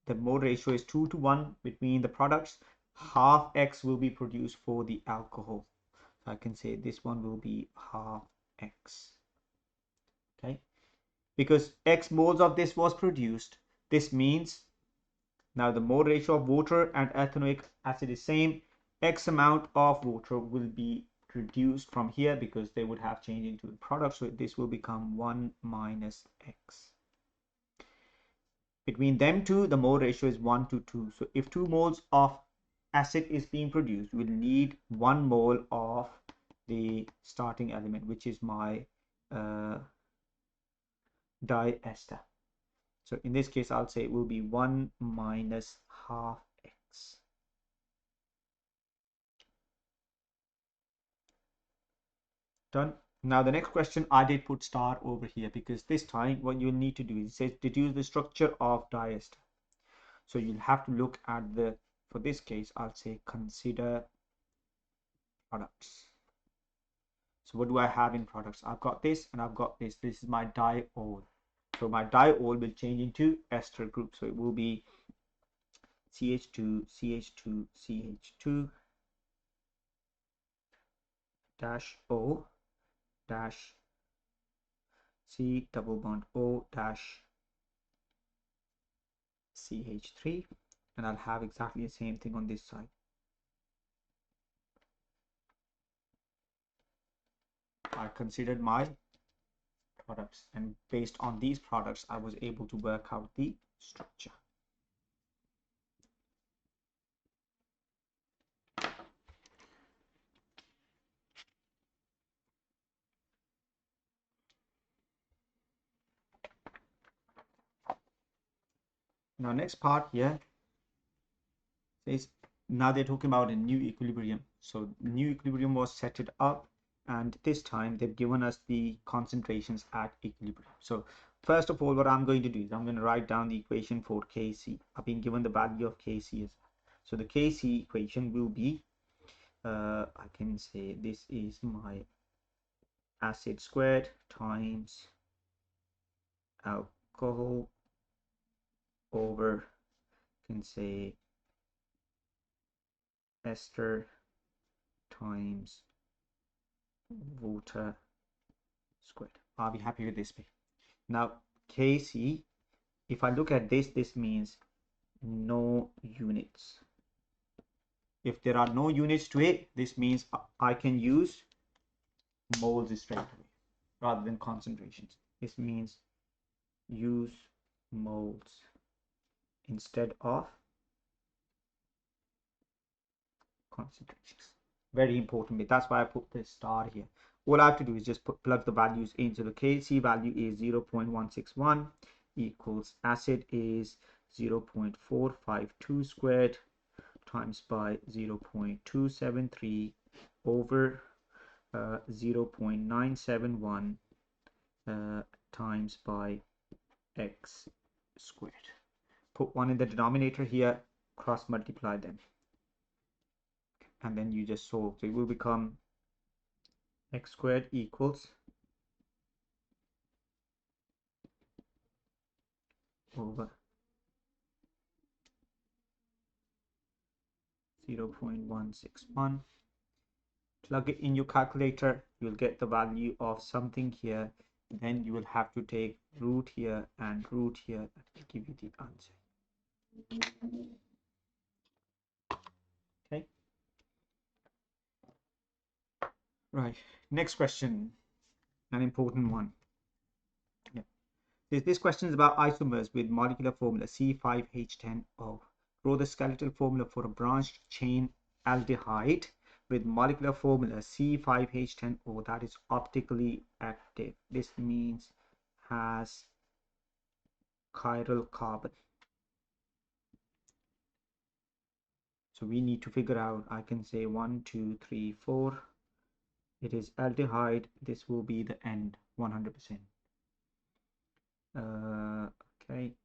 the mole ratio is 2 to 1 between the products. Half X will be produced for the alcohol. So I can say this one will be half X. Okay. Because X moles of this was produced, this means now the mole ratio of water and ethanoic acid is same. X amount of water will be reduced from here because they would have changed into the product. So this will become 1 minus X. Between them two, the mole ratio is 1 to 2. So if 2 moles of acid is being produced, we'll need 1 mole of the starting element, which is my diester. So in this case, I'll say it will be 1 minus half X. Done. Now the next question, I did put star over here because this time what you'll need to do is it says deduce the structure of diester. So you'll have to look at the, for this case, I'll say consider products. So what do I have in products? I've got this and I've got this. This is my diol. So my diol will change into ester group. So it will be CH2, CH2, CH2 dash O dash C double bond O dash CH3, and I'll have exactly the same thing on this side. I considered my products, and based on these products I was able to work out the structure. Now next part here says, now they're talking about a new equilibrium. So new equilibrium was set it up, and this time they've given us the concentrations at equilibrium. So first of all, what I'm going to do is I'm going to write down the equation for Kc. I've been given the value of Kc as well. So the Kc equation will be, I can say this is my acid squared times alcohol over, can say ester times water squared. I'll be happy with this bit. Now Kc, if I look at this, this means no units. If there are no units to it, this means I can use moles straight away rather than concentrations. This means use moles instead of concentrations. Very important bit. That's why I put the star here. All I have to do is just plug the values in. So the Kc value is 0.161 equals acid is 0.452 squared times by 0.273 over 0.971 times by x squared. Put one in the denominator here, cross multiply them, and then you just solve. So it will become x squared equals over 0.161. Plug it in your calculator, you'll get the value of something here. Then you will have to take root here and root here. That will give you the answer. Okay. Right. Next question, an important one. Yeah. This question is about isomers with molecular formula C5H10O. Draw the skeletal formula for a branched chain aldehyde with molecular formula C5H10O that is optically active. This means has chiral carbon. So we need to figure out, I can say 1, 2, 3, 4. It is aldehyde. This will be the end, 100%. Okay.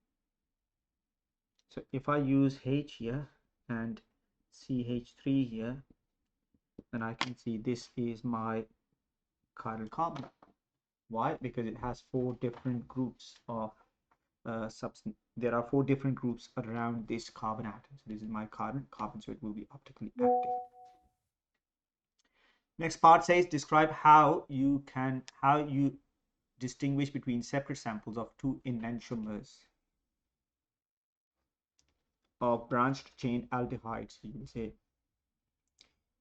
So if I use H here and CH3 here, then I can see this is my chiral carbon. Why? Because it has 4 different groups of substance. There are 4 different groups around this carbon atom. So this is my carbon, so it will be optically active. Next part says describe how you distinguish between separate samples of 2 enantiomers of branched chain aldehydes. So you will say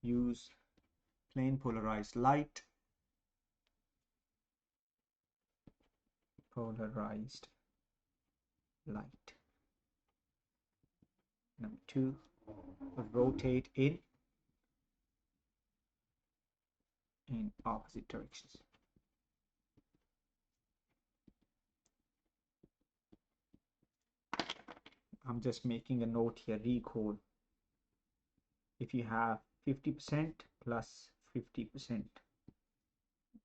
use plain polarized light. Polarized light. Number 2, rotate in opposite directions. I'm just making a note here. Recall. If you have 50% plus 50%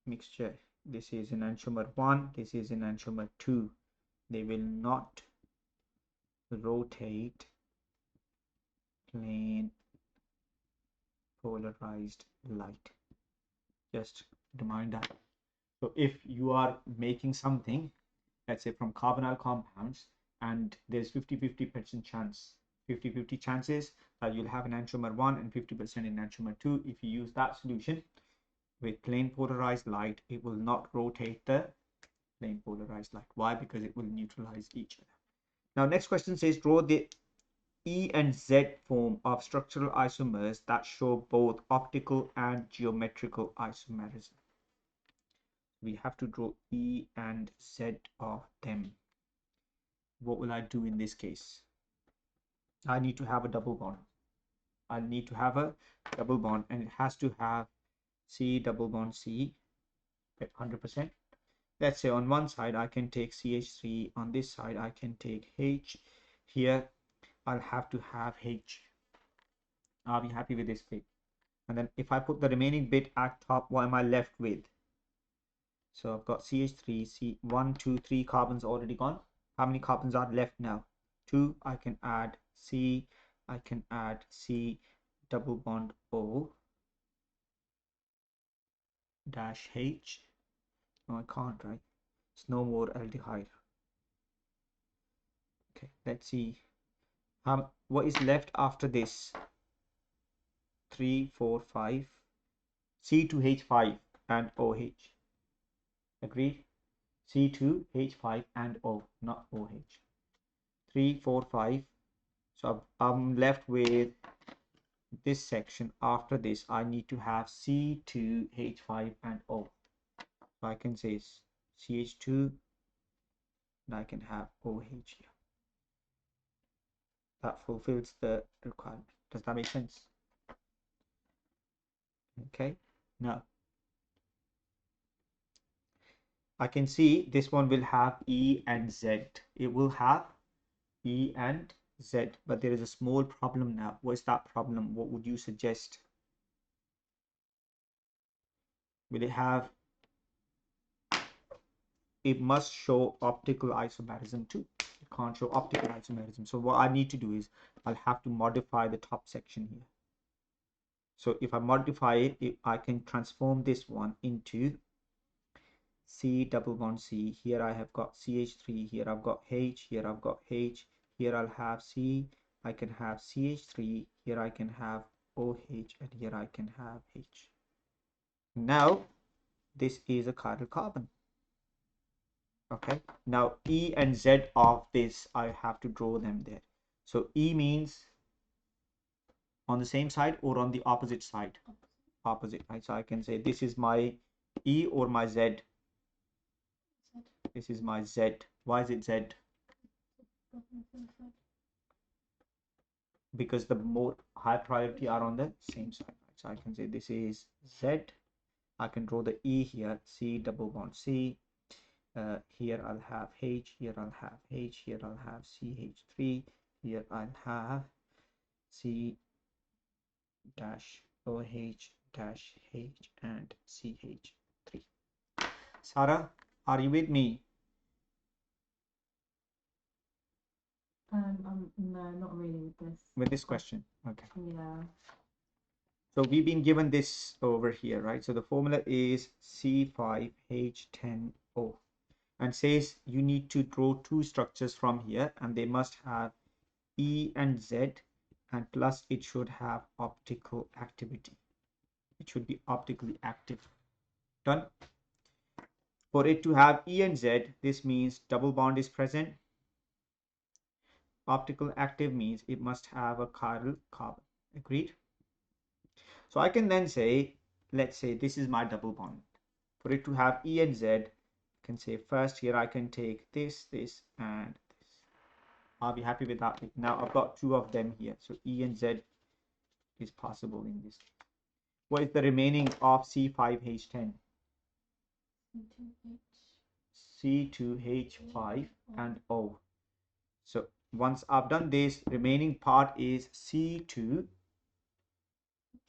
mixture, this is enantiomer 1, this is enantiomer 2. They will not rotate plain polarized light. Just remind that. So if you are making something, let's say from carbonyl compounds, and there's 50-50% chance, 50-50 chances that you'll have enantiomer 1 and 50% enantiomer 2. If you use that solution with plain polarized light, it will not rotate the plain polarized light. Why? Because it will neutralize each other. Now next question says draw the E and Z form of structural isomers that show both optical and geometrical isomerism. We have to draw E and Z of them. What will I do in this case? I need to have a double bond. I need to have a double bond, and it has to have C double bond C at 100%. Let's say on one side I can take CH3, on this side I can take H. Here I'll have to have H. Are we happy with this bit? And then if I put the remaining bit at top, what am I left with? So I've got CH3, C 1, 2, 3 carbons already gone. How many carbons are left now? 2. I can add C. I can add C double bond O dash H. No, I can't, right? It's no more aldehyde. Okay, let's see. What is left after this? 3, 4, 5. C2H5 and OH. Agreed? C2H5 and O, not OH. 3, 4, 5. So I'm left with this section. After this, I need to have C2H5 and O. So I can say CH2 and I can have OH here. That fulfills the requirement. Does that make sense? Okay. Now I can see this one will have E and Z. It will have E and Z, but there is a small problem now. What's that problem? What would you suggest? Will it have? It must show optical isomerism too. It can't show optical isomerism. So what I need to do is I'll have to modify the top section here. So if I modify it, I can transform this one into C double bond C. Here I have got CH3, here I've got H, here I've got H, here I'll have C, I can have CH3, here I can have OH, and here I can have H. Now this is a chiral carbon. Okay, now E and Z of this, I have to draw them there. So E means on the same side or on the opposite side? Opposite, right? So I can say this is my E or my Z. This is my Z. Why is it Z? Because the more high priority are on the same side. So I can say this is Z. I can draw the E here, C double bond C. Here I'll have H, here I'll have H, here I'll have CH3, here I'll have C dash OH dash H and CH3. Sarah, are you with me? No, not really with this. With this question? Okay. Yeah. So we've been given this over here, right? So the formula is C5H10O and says you need to draw two structures from here and they must have E and Z and plus it should have optical activity. It should be optically active. Done. For it to have E and Z, this means double bond is present. Optical active means it must have a chiral carbon. Agreed? So I can then say, let's say this is my double bond. For it to have E and Z, I can say first here I can take this, this, and this. I'll be happy with that. Now I've got two of them here. So E and Z is possible in this. What is the remaining of C5H10? C2H5 and O. So once I've done this, remaining part is C2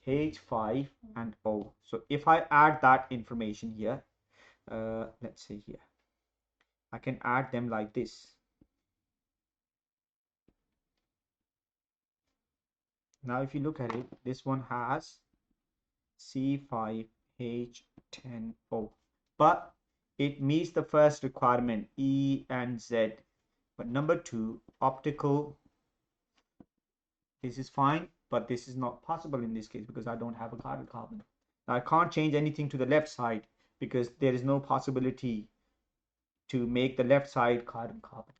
H5 and O. So if I add that information here, let's say here, I can add them like this. Now if you look at it, this one has C5H10O, but it meets the first requirement E and Z, but number two, optical, this is fine, but this is not possible in this case because I don't have a chiral carbon. Now I can't change anything to the left side because there is no possibility to make the left side chiral carbon.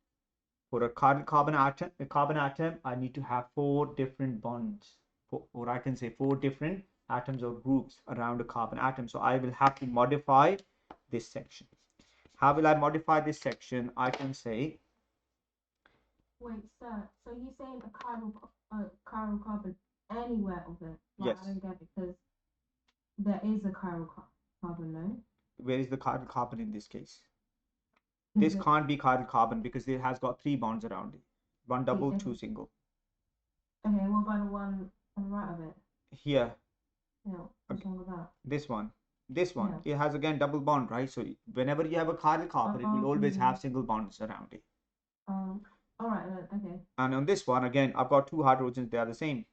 For a chiral carbon atom, I need to have four different bonds, or I can say four different atoms or groups around a carbon atom. So I will have to modify this section. How will I modify this section? I can say. Wait, sir. So you're saying a chiral carbon anywhere of it? Like, Yes. I don't get it because there is a chiral carbon, no? Where is the chiral carbon in this case? This can't be chiral carbon because it has got three bonds around it. One double, two single. Okay, what about the one on the right of it? Here. Yeah, what's wrong with that? This one. This one. Yeah. It has again double bond, right? So whenever you have a chiral carbon, it will always have single bonds around it. All right, okay. And on this one, again, I've got two hydrogens, they are the same.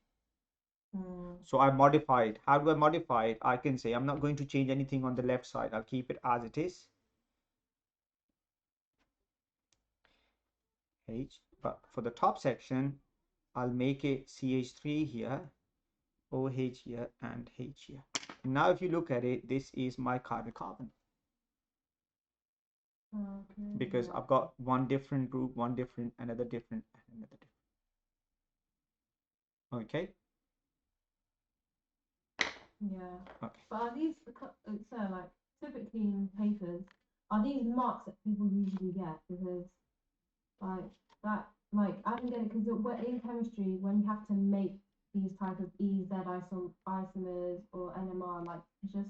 So I modify it. How do I modify it? I can say I'm not going to change anything on the left side. I'll keep it as it is. H, but for the top section, I'll make it CH3 here, OH here, and H here. Now, if you look at it, this is my chiral carbon. Okay. Because I've got one different group, one different, another different, and another different. Okay. Yeah. Okay. But are these, so like typically in papers, are these marks that people usually get? Because like that, like I don't get it because in chemistry, when you have to make these type of EZ isomers or NMR, like it's just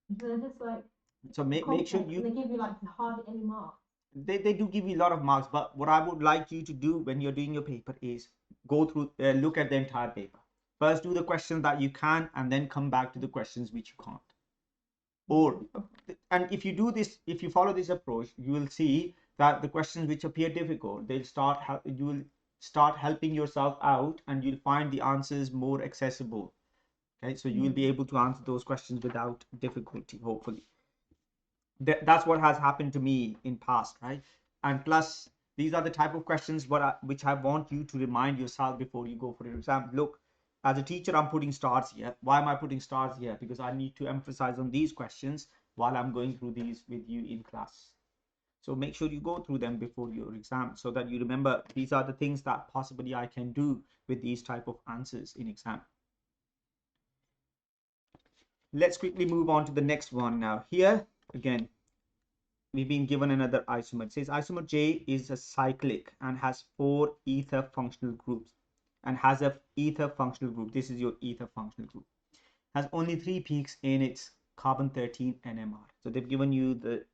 they're just like. So make sure you. They give you like hardly any marks. They do give you a lot of marks, but what I would like you to do when you're doing your paper is go through, look at the entire paper. First, do the questions that you can, and then come back to the questions which you can't. Or, and if you do this, if you follow this approach, you will see that the questions which appear difficult, you will start helping yourself out, and you'll find the answers more accessible. Okay, so you will be able to answer those questions without difficulty, hopefully. That's what has happened to me in past, right? And plus, these are the type of questions which I want you to remind yourself before you go for your exam. Look, as a teacher, I'm putting stars here. Why am I putting stars here? Because I need to emphasize on these questions while I'm going through these with you in class. So make sure you go through them before your exam so that you remember these are the things that possibly I can do with these type of answers in exam. Let's quickly move on to the next one now. Here, again, we've been given another isomer. It says isomer J is a cyclic and has 4 ether functional groups. and has a ether functional group. This is your ether functional group. Has only 3 peaks in its carbon-13 NMR. So they've given you the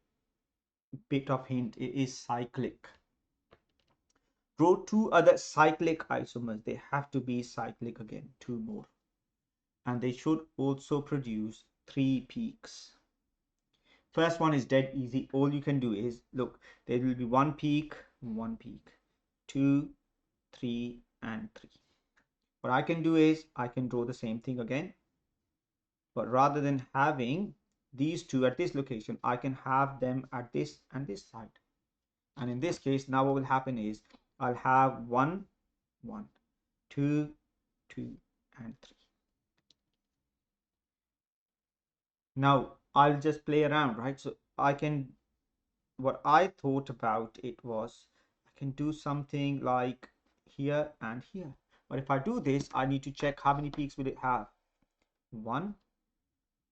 bit of hint, it is cyclic. Draw 2 other cyclic isomers. They have to be cyclic again, 2 more. And they should also produce 3 peaks. First one is dead easy. All you can do is, look, there will be 1 peak, 2, 3, and 3. What I can do is, I can draw the same thing again. But rather than having these 2 at this location, I can have them at this and this side. And in this case, now what will happen is, I'll have 1, 1, 2, 2, and 3. Now, I'll just play around, right? So I can, what I thought about it was, I can do something like here and here. But if I do this, I need to check how many peaks will it have. 1,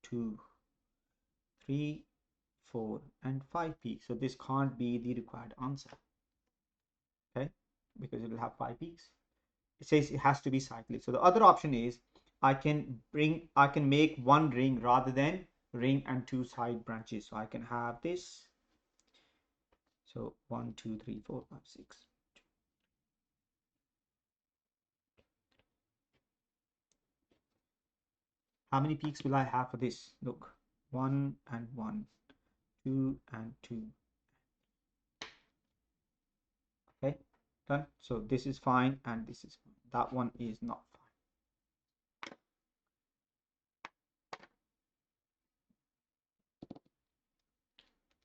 2, 3, 4, and 5 peaks. So this can't be the required answer. Okay, because it will have 5 peaks. It says it has to be cyclic. So the other option is I can make 1 ring rather than ring and 2 side branches. So I can have this. So 1, 2, 3, 4, 5, 6. How many peaks will I have for this? Look, 1 and 1, 2 and 2. Okay, done. So this is fine and this is fine. That one is not fine.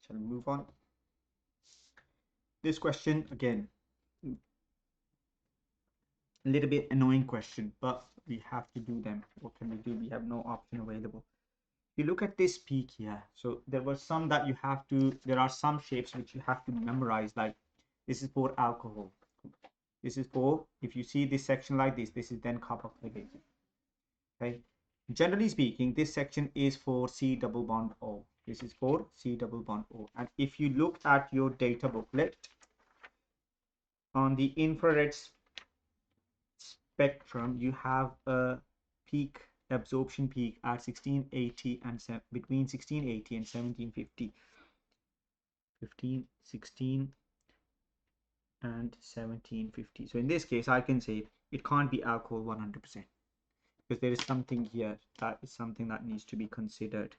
Shall we move on? This question again, a little bit annoying question, but we have to do them. What can we do? We have no option available. If you look at this peak here, so there were some that you have to, there are some shapes which you have to memorize, like this is for alcohol. This is for, if you see this section like this is then carboxylated. Okay. Generally speaking, this section is for C double bond O. This is for C double bond O. And if you look at your data booklet, on the infrared spectrum, you have a peak, absorption peak at 1680 and between 1680 and 1750. 16 and 1750. So in this case, I can say it can't be alcohol 100%, because there is something here that is something that needs to be considered,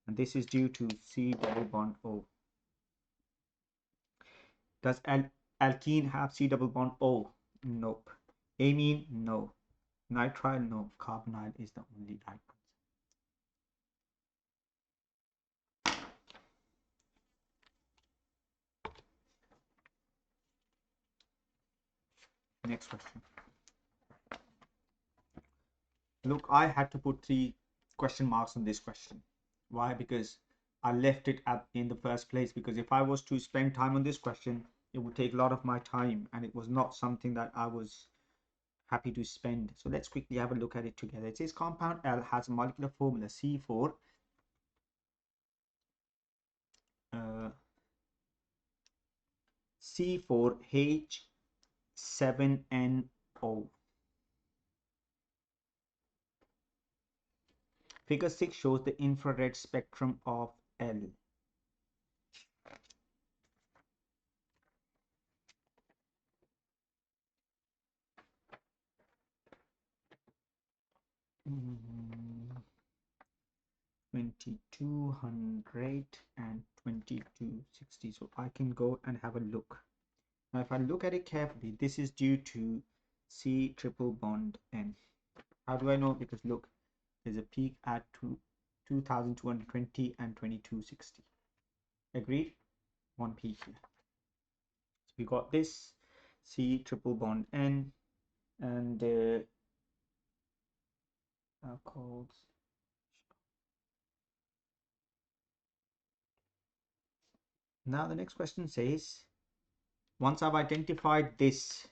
and this is due to C double bond O. Does alkene have C double bond O? Nope. Amine? No. Nitrile? No. Carbonyl is the only right answer. Next question. Look, I had to put 3 question marks on this question. Why? Because I left it in the first place, because if I was to spend time on this question, it would take a lot of my time, and it was not something that I was happy to spend. So let's quickly have a look at it together. It says compound L has a molecular formula C4 C4H7NO. Figure 6 shows the infrared spectrum of L. Mm, 2200 and 2260. So I can go and have a look. Now if I look at it carefully, this is due to C triple bond N. How do I know? Because look, there's a peak at 2220 and 2260. Agreed? 1 peak here. So we got this C triple bond N, and alcohols. Now the next question says, once I've identified this,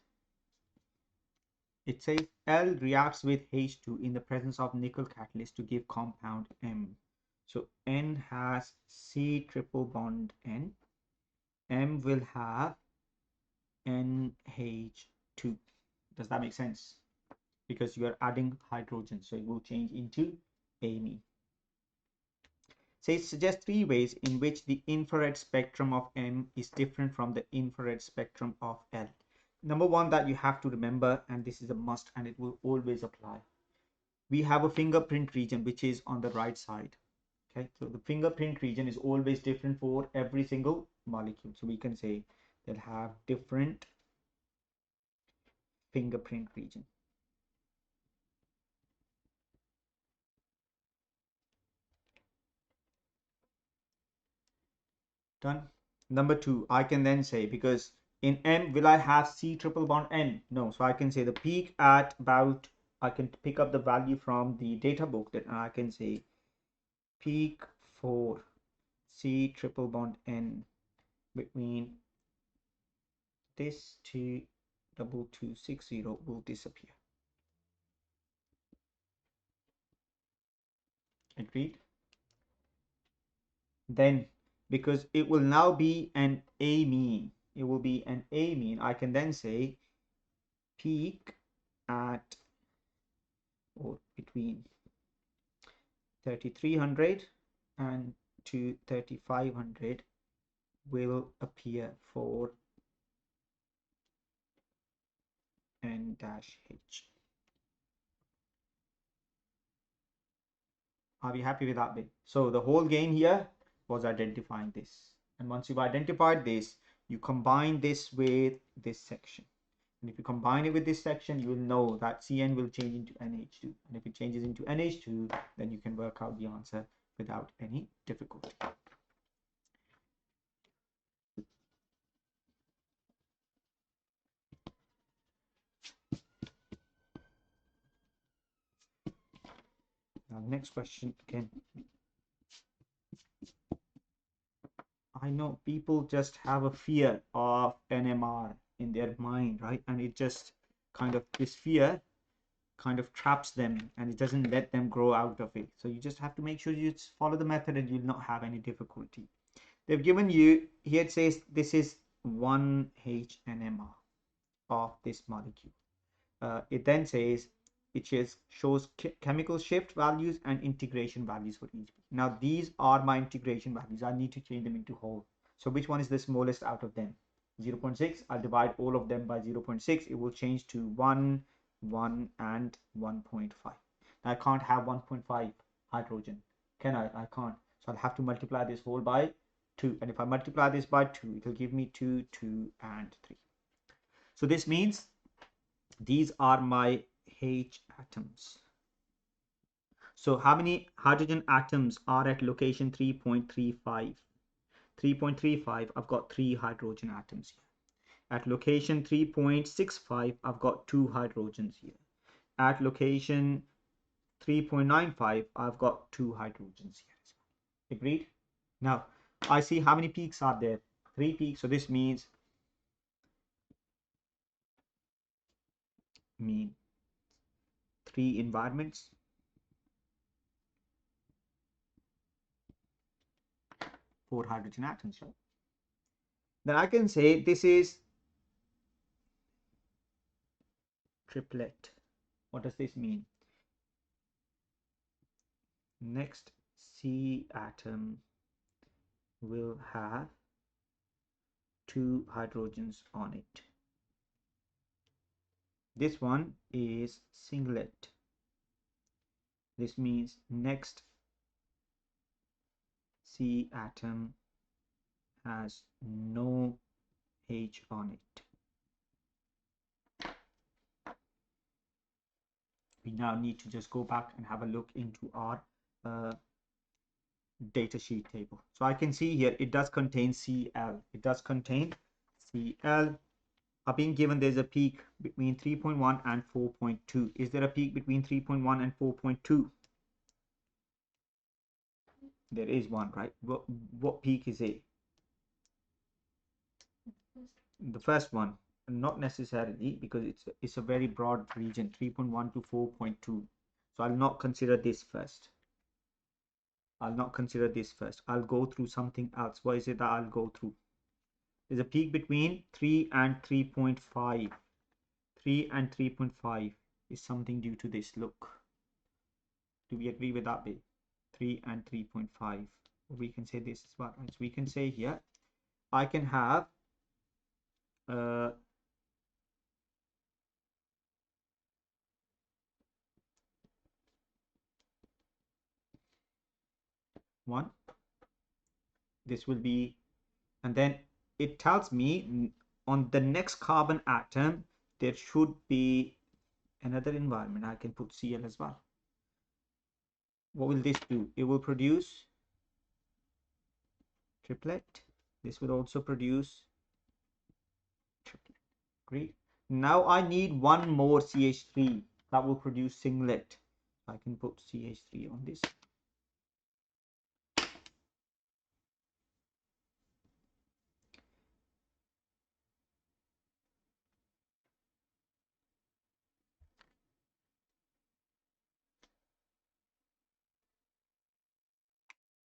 it says L reacts with H2 in the presence of nickel catalyst to give compound M. So N has C triple bond N. M will have NH2. Does that make sense? because you are adding hydrogen, so it will change into amine. So it suggests 3 ways in which the infrared spectrum of M is different from the infrared spectrum of L. Number one that you have to remember, and this is a must and it will always apply, we have a fingerprint region which is on the right side. Okay, so the fingerprint region is always different for every single molecule. So we can say they'll have different fingerprint region. Done. Number two, I can then say, because in M, will I have C triple bond N? No. So I can say the peak at about, I can pick up the value from the data book, that I can say peak for C triple bond N between this 22260 will disappear. Agreed? Then, because it will now be an amine, it will be an amine, I can then say peak at, or between 3300 and to 3500 will appear for N-H. Are we happy with that bit? So the whole gain here was identifying this. And once you've identified this, you combine this with this section. And if you combine it with this section, you will know that Cn will change into NH2. And if it changes into NH2, then you can work out the answer without any difficulty. Now, next question again. I know people just have a fear of NMR in their mind, right? And it just kind of, this fear kind of traps them and it doesn't let them grow out of it. So you just have to make sure you just follow the method and you'll not have any difficulty. They've given you, here it says this is 1H NMR of this molecule. It then says it shows chemical shift values and integration values for each. Now these are my integration values. I need to change them into whole. So which one is the smallest out of them? 0.6. I'll divide all of them by 0.6. It will change to 1, 1 and 1.5. I can't have 1.5 hydrogen, can I? I can't. So I'll have to multiply this whole by 2. And if I multiply this by 2, it will give me 2, 2 and 3. So this means these are my H atoms. So how many hydrogen atoms are at location 3.35? 3.35, I've got 3 hydrogen atoms here. At location 3.65, I've got 2 hydrogens here. At location 3.95, I've got 2 hydrogens here. Agreed? Now, I see how many peaks are there? 3 peaks. So this means 3 environments. 4 hydrogen atoms, right? Then I can say this is triplet. What does this mean? Next C atom will have 2 hydrogens on it. This one is singlet. This means next C atom has no H on it. We now need to just go back and have a look into our data sheet table. So I can see here it does contain Cl. It does contain Cl. Are being given there's a peak between 3.1 and 4.2. Is there a peak between 3.1 and 4.2? There is one, right? What peak is it? The first one. Not necessarily, because it's a very broad region, 3.1 to 4.2. So I'll not consider this first. I'll not consider this first. I'll go through something else. What is it that I'll go through? There's a peak between 3 and 3.5. 3 and 3.5. is something due to this. Look, do we agree with that bit? 3 and 3.5. We can say this as well, right? So we can say here, I can have one. This will be, and then it tells me on the next carbon atom, there should be another environment. I can put Cl as well. What will this do? It will produce triplet. This will also produce triplet. Great. Now I need one more CH3 that will produce singlet. I can put CH3 on this.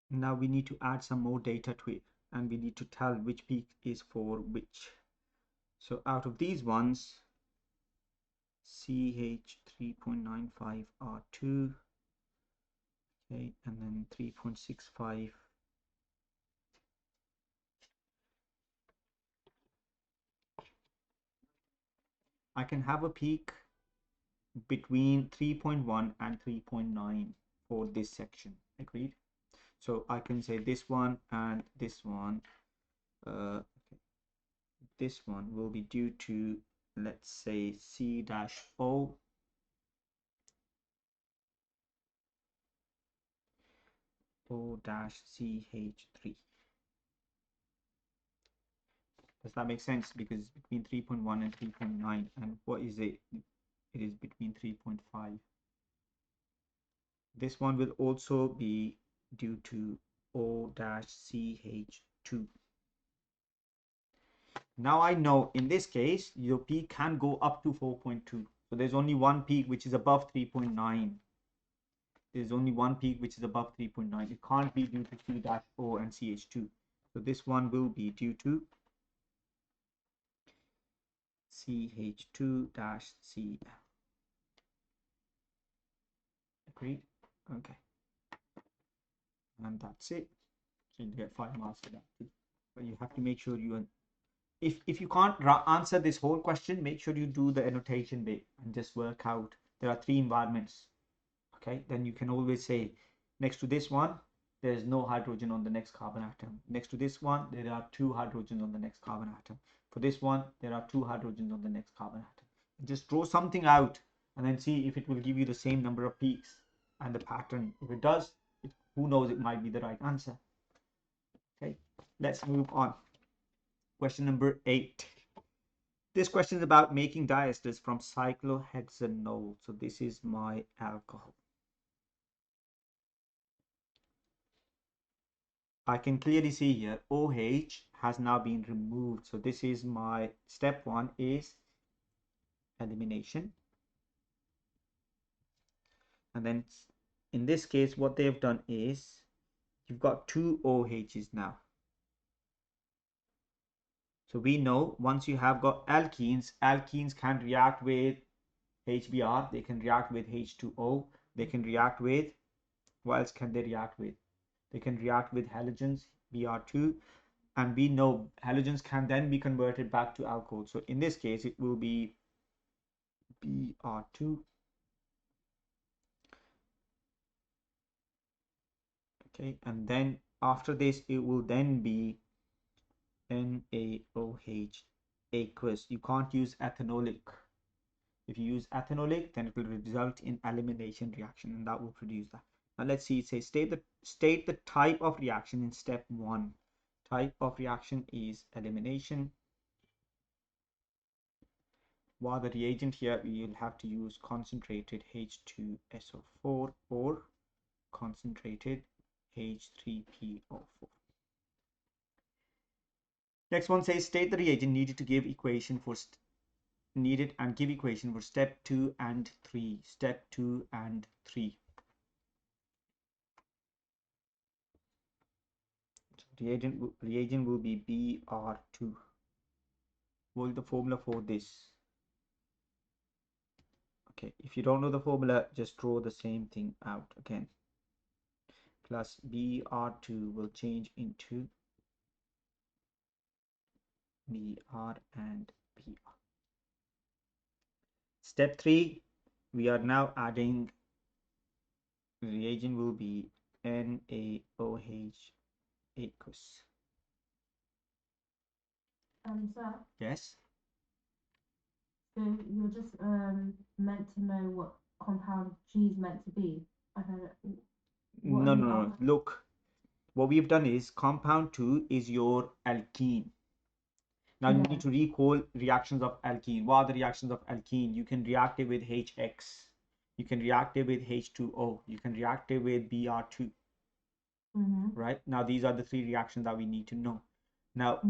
Now we need to add some more data to it, and we need to tell which peak is for which. So out of these ones, CH 3.95 R2, okay, and then 3.65. I can have a peak between 3.1 and 3.9 for this section. Agreed? So I can say this one and this one. Okay. This one will be due to, let's say, C-O O-CH3. Does that make sense? Because it's between 3.1 and 3.9, and what is it? It is between 3.5. This one will also be due to O-CH2. Now I know in this case your peak can go up to 4.2. So there's only one peak which is above 3.9. There's only one peak which is above 3.9. It can't be due to C-O and CH2. So this one will be due to CH2-Cl. Agreed? Okay. And that's it. So you get 5 marks for that. But you have to make sure you, if you can't answer this whole question, make sure you do the annotation bit and just work out. There are 3 environments. Okay, then you can always say next to this one there is no hydrogen on the next carbon atom. Next to this one there are 2 hydrogens on the next carbon atom. For this one there are 2 hydrogens on the next carbon atom. Just draw something out and then see if it will give you the same number of peaks and the pattern. If it does, who knows, it might be the right answer. Okay, let's move on. Question number 8. This question is about making diesters from cyclohexanol. So this is my alcohol. I can clearly see here OH has now been removed. So this is my step 1 is elimination. And then in this case, what they've done is you've got 2 OHs now. So we know once you have got alkenes, alkenes can react with HBr, they can react with H2O, they can react with, what else can they react with? They can react with halogens, Br2, and we know halogens can then be converted back to alcohol. So in this case, it will be Br2. Okay, and then after this, it will then be NaOH aqueous. You can't use ethanolic. If you use ethanolic, then it will result in elimination reaction, and that will produce that. Now let's see. It says state the type of reaction in step 1. Type of reaction is elimination. While the reagent here, you'll have to use concentrated H2SO4 or concentrated H3PO4. Next one says state the reagent needed to give equation for needed and give equation for step 2 and 3. Step 2 and 3. So reagent will be Br2. What is the formula for this? Okay, if you don't know the formula, just draw the same thing out again. Plus Br2 will change into Br and Br. Step 3, we are now adding, reagent will be NaOH aqueous. Sir, Yes? so you're just meant to know what compound G is meant to be. I don't. What No, are no, the no. other? Look, what we've done is compound 2 is your alkene. Now you Yeah. need to recall reactions of alkene. What are the reactions of alkene? You can react it with HX. You can react it with H2O. You can react it with Br2. Right? Now these are the 3 reactions that we need to know. Now,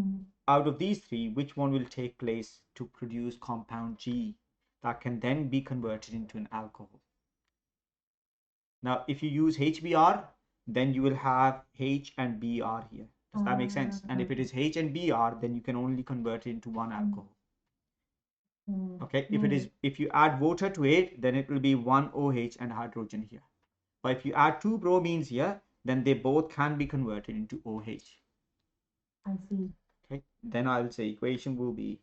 out of these 3, which one will take place to produce compound G that can then be converted into an alcohol? Now, if you use HBr, then you will have H and Br here. Does that make sense? And if it is H and Br, then you can only convert it into one alcohol. Okay, if you add water to it, then it will be one OH and hydrogen here. But if you add 2 bromines here, then they both can be converted into OH. I see. Okay, then I'll say equation will be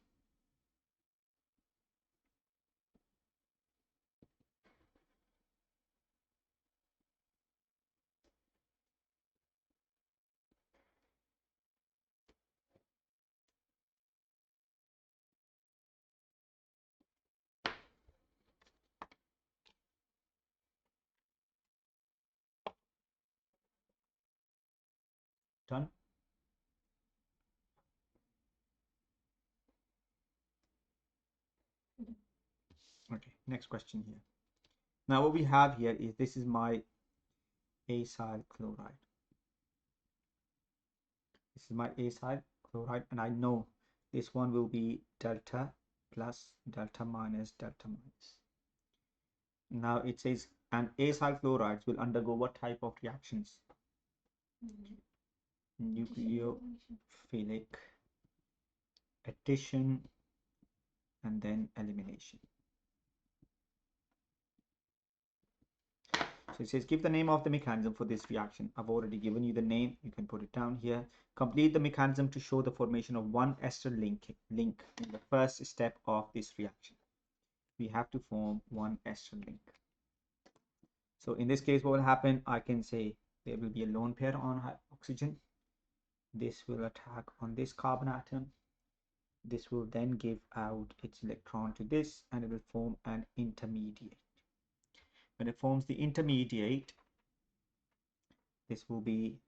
done. Okay, next question here. Now what we have here is, this is my acyl chloride. This is my acyl chloride, and I know this one will be delta plus, delta minus, delta minus. Now it says, and acyl chlorides will undergo what type of reactions? Nucleophilic addition and then elimination. So it says, give the name of the mechanism for this reaction. I've already given you the name. You can put it down here. Complete the mechanism to show the formation of one ester link in the first step of this reaction. We have to form one ester link. So in this case, what will happen? I can say there will be a lone pair on oxygen. This will attack on this carbon atom. This will then give out its electron to this, and it will form an intermediate. When it forms the intermediate, this will be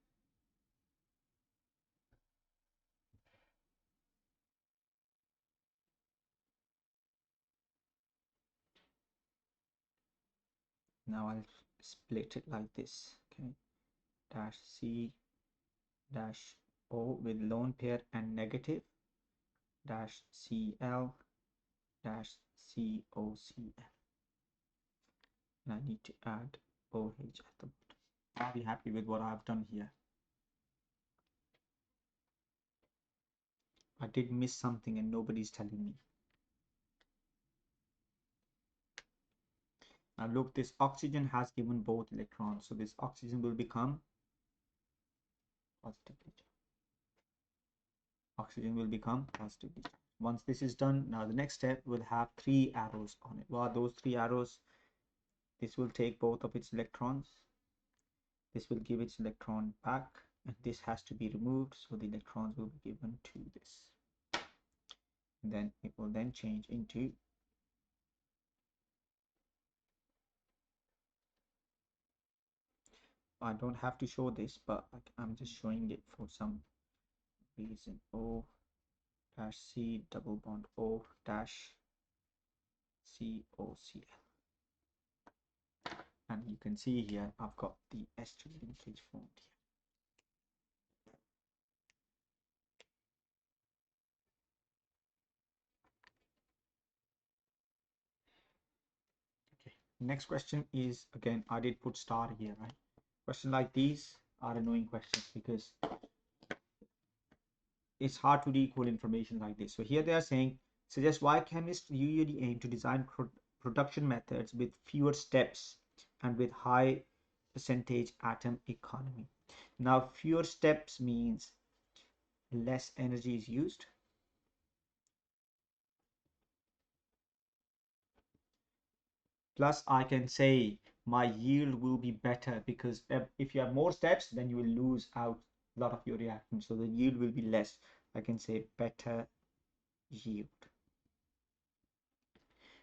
now I'll split it like this. Okay, dash C dash O with lone pair and negative, dash Cl dash COCl. And I need to add OH at the bottom. I'll be happy with what I've done here. I did miss something and nobody's telling me. Now look, this oxygen has given both electrons, so this oxygen will become positively charged. Oxygen will become positively charged. Once this is done, now the next step will have 3 arrows on it. What are those 3 arrows? This will take both of its electrons. This will give its electron back, and this has to be removed, so the electrons will be given to this. And then it will then change into I don't have to show this, but I'm just showing it for some reason. O dash C double bond O dash COCl. And you can see here I've got the ester linkage formed here. Okay, next question is, again, I did put star here, right? Questions like these are annoying questions because it's hard to recall information like this. So here they are saying, suggest why chemists usually aim to design production methods with fewer steps and with high percentage atom economy. Now, fewer steps means less energy is used. Plus, I can say my yield will be better because if you have more steps, then you will lose out a lot of your reactants. So the yield will be less. I can say better yield.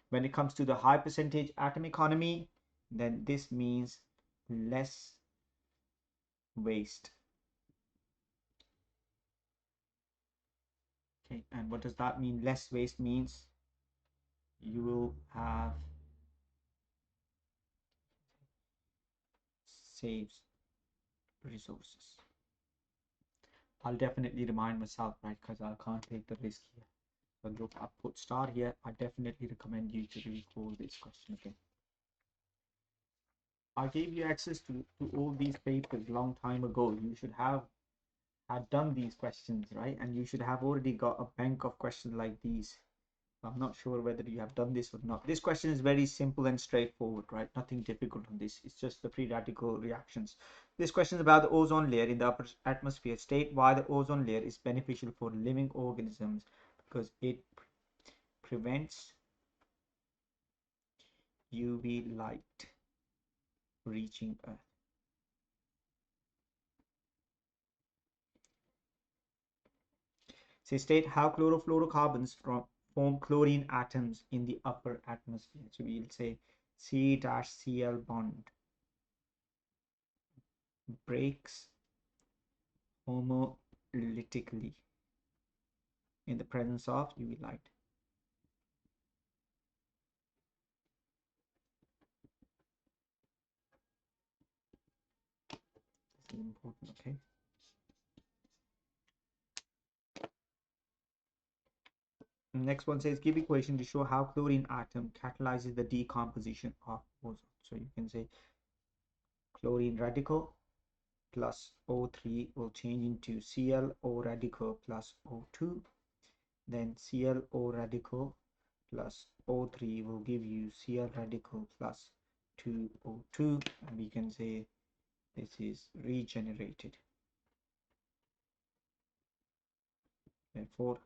When it comes to the high percentage atom economy, then this means less waste. Okay, and what does that mean? Less waste means you will have saves resources. I'll definitely remind myself, right, because I can't take the risk here. So look, I put star here. I definitely recommend you to recall this question again. I gave you access to all these papers long time ago. You should have had done these questions, right? And you should have already got a bank of questions like these. I'm not sure whether you have done this or not. This question is very simple and straightforward, right? Nothing difficult on this. It's just the free radical reactions. This question is about the ozone layer in the upper atmosphere. State why the ozone layer is beneficial for living organisms because it prevents UV light reaching Earth. So state how chlorofluorocarbons form chlorine atoms in the upper atmosphere. So we'll say C-Cl bond breaks homolytically in the presence of UV light. This is important, okay? Next one says give equation to show how chlorine atom catalyzes the decomposition of ozone. So you can say chlorine radical plus O3 will change into ClO radical plus O2. Then ClO radical plus O3 will give you Cl radical plus 2O2, and we can say this is regenerated. Therefore,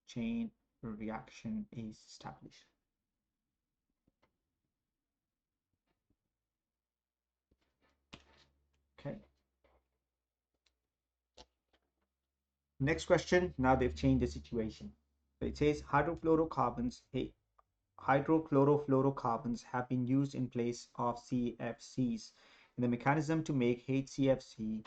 chain reaction is established. Okay. Next question. Now they've changed the situation. So it says hydrofluorocarbons have been used in place of CFCs. In the mechanism to make HCFC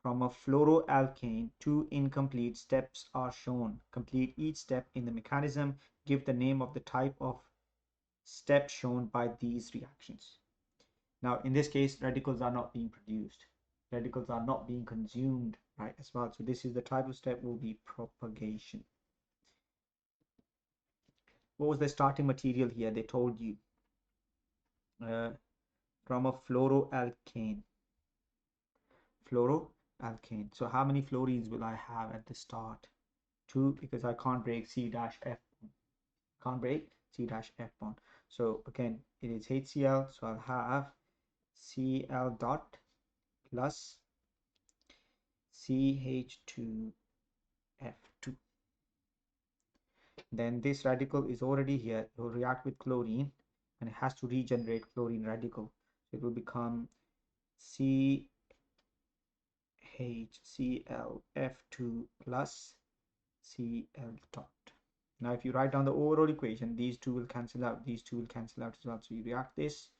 from a fluoroalkane, two incomplete steps are shown. Complete each step in the mechanism. Give the name of the type of step shown by these reactions. Now, in this case, radicals are not being produced. Radicals are not being consumed, right, as well. So this is the type of step will be propagation. What was the starting material here? They told you from a fluoroalkane. Fluoroalkane. So how many fluorines will I have at the start? 2, because I can't break C-F. Can't break C-F bond. So again, it is HCl. So I'll have Cl dot plus CH2F2. Then this radical is already here. It will react with chlorine and it has to regenerate chlorine radical. So it will become CHClF2 plus Cl dot. Now if you write down the overall equation, these two will cancel out, these two will cancel out as well. So you react this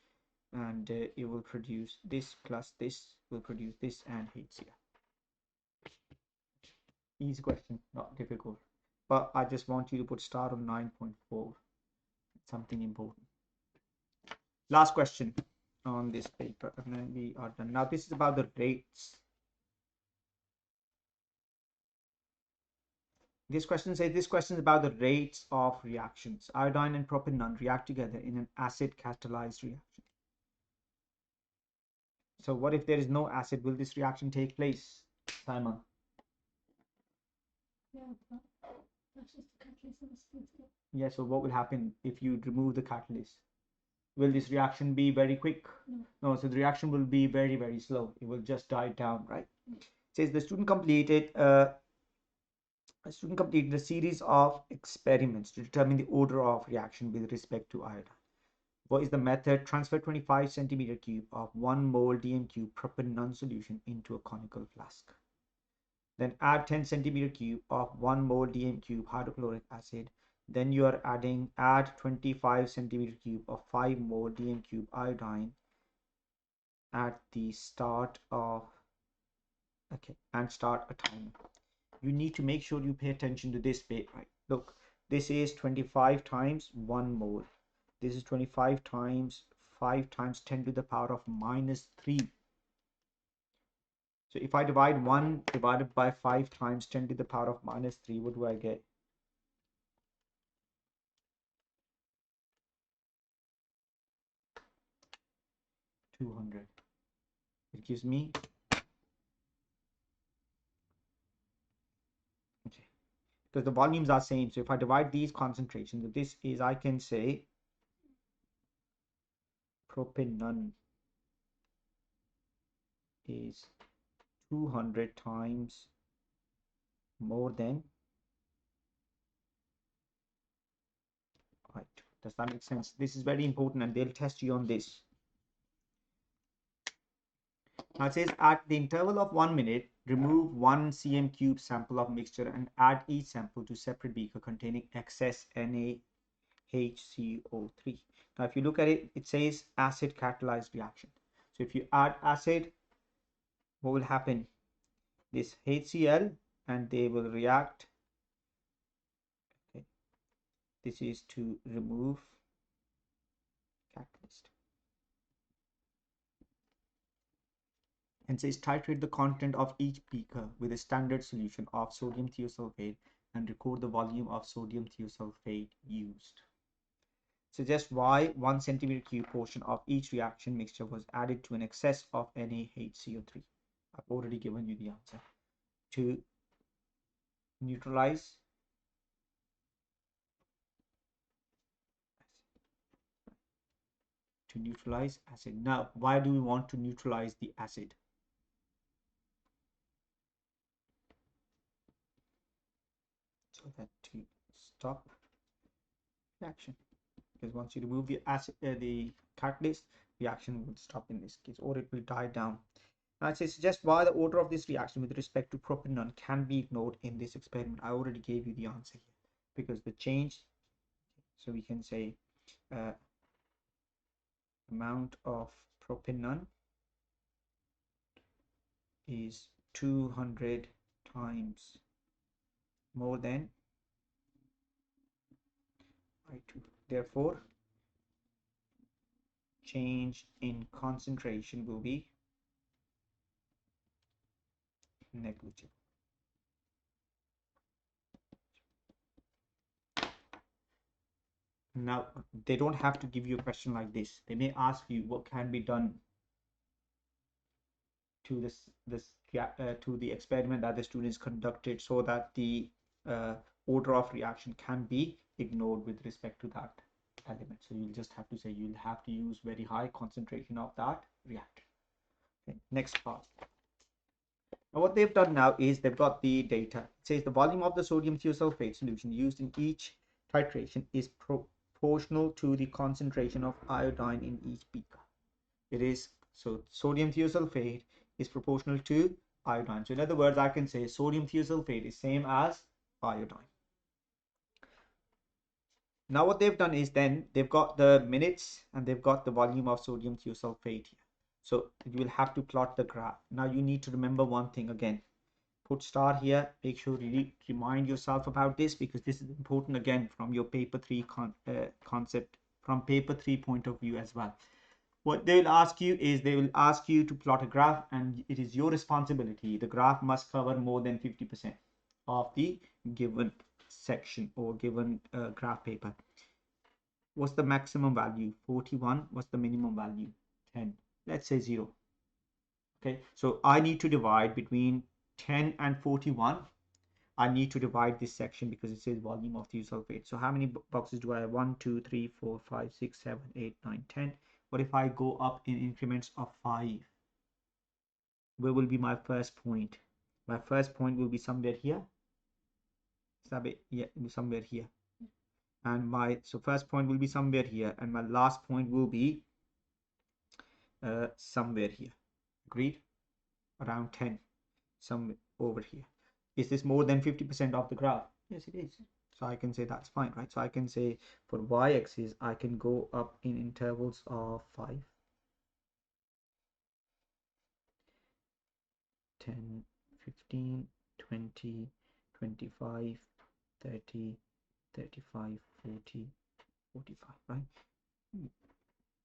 and it will produce this plus this will produce this and HCl. Easy question, not difficult. But I just want you to put star on 9.4. Something important. Last question on this paper, and then we are done. Now this is about the rates. This question is about the rates of reactions. Iodine and propanol react together in an acid catalyzed reaction. So what if there is no acid? Will this reaction take place, Simon? Yeah, that's just the catalyst. Yeah, so what will happen if you remove the catalyst? Will this reaction be very quick? No, so the reaction will be very, very slow. It will just die down, right? It says the student completed a series of experiments to determine the order of reaction with respect to iodine. What is the method? Transfer 25 centimeter cube of 1 mole DMQ propanone solution into a conical flask. Then add 10 centimeter cube of 1 mole DMQ hydrochloric acid. Then you are add 25 centimeter cube of 5 mole DMQ iodine at the start of, and start a timer. You need to make sure you pay attention to this bit, right? Look, this is 25 times 1 mole. This is 25 times 5 times 10 to the power of minus 3. So if I divide 1 divided by 5 times 10 to the power of minus 3, what do I get? 200. It gives me, okay, because the volumes are same. So if I divide these concentrations, this is, I can say, propanone is 200 times more than I2. Does that make sense? This is very important and they'll test you on this. Now it says at the interval of 1 minute, remove 1 cm cube sample of mixture and add each sample to separate beaker containing excess NaHCO3. Now if you look at it, it says acid catalyzed reaction. So if you add acid, what will happen? This HCl and they will react. Okay. This is to remove catalyst. And says titrate the content of each beaker with a standard solution of sodium thiosulfate and record the volume of sodium thiosulfate used. Suggest why 1 centimeter cube portion of each reaction mixture was added to an excess of NaHCO3. I've already given you the answer. To neutralize acid. Now, why do we want to neutralize the acid? So that to stop reaction. Because once you remove the acid, the catalyst, reaction will stop in this case, or it will die down. Now it says suggest why the order of this reaction with respect to propanone can be ignored in this experiment. I already gave you the answer here, because the change, so we can say amount of propanone is 200 times more than I2. Therefore, change in concentration will be negligible. Now, they don't have to give you a question like this. They may ask you what can be done to to the experiment that the students conducted so that the order of reaction can be ignored with respect to that element. So you'll just have to say you'll have to use very high concentration of that reactant. Okay, next part. Now what they've done now is they've got the data. It says the volume of the sodium thiosulfate solution used in each titration is proportional to the concentration of iodine in each beaker. It is, so sodium thiosulfate is proportional to iodine. So in other words, I can say sodium thiosulfate is same as iodine. Now what they've done is then they've got the minutes and they've got the volume of sodium thiosulfate here. So you will have to plot the graph. Now you need to remember one thing again. Put star here. Make sure you remind yourself about this because this is important again from your paper 3 concept, from paper 3 point of view as well. What they will ask you is they will ask you to plot a graph and it is your responsibility. The graph must cover more than 50% of the given section or given graph paper. What's the maximum value? 41. What's the minimum value? 10. Let's say 0. Okay, so I need to divide between 10 and 41 I need to divide this section because it says volume of thiosulfate. So how many boxes do I have? 1, 2, 3, 4, 5, 6, 7, 8, 9, 10. What if I go up in increments of 5? Where will be my first point? My first point will be somewhere here. Yeah, somewhere here. And my first point will be somewhere here, and my last point will be somewhere here. Agreed? Around 10, somewhere over here. Is this more than 50% of the graph? Yes, it is. So I can say that's fine, right? So I can say for y-axis, I can go up in intervals of 5, 10, 15, 20, 25, 30, 35, 40, 45, right?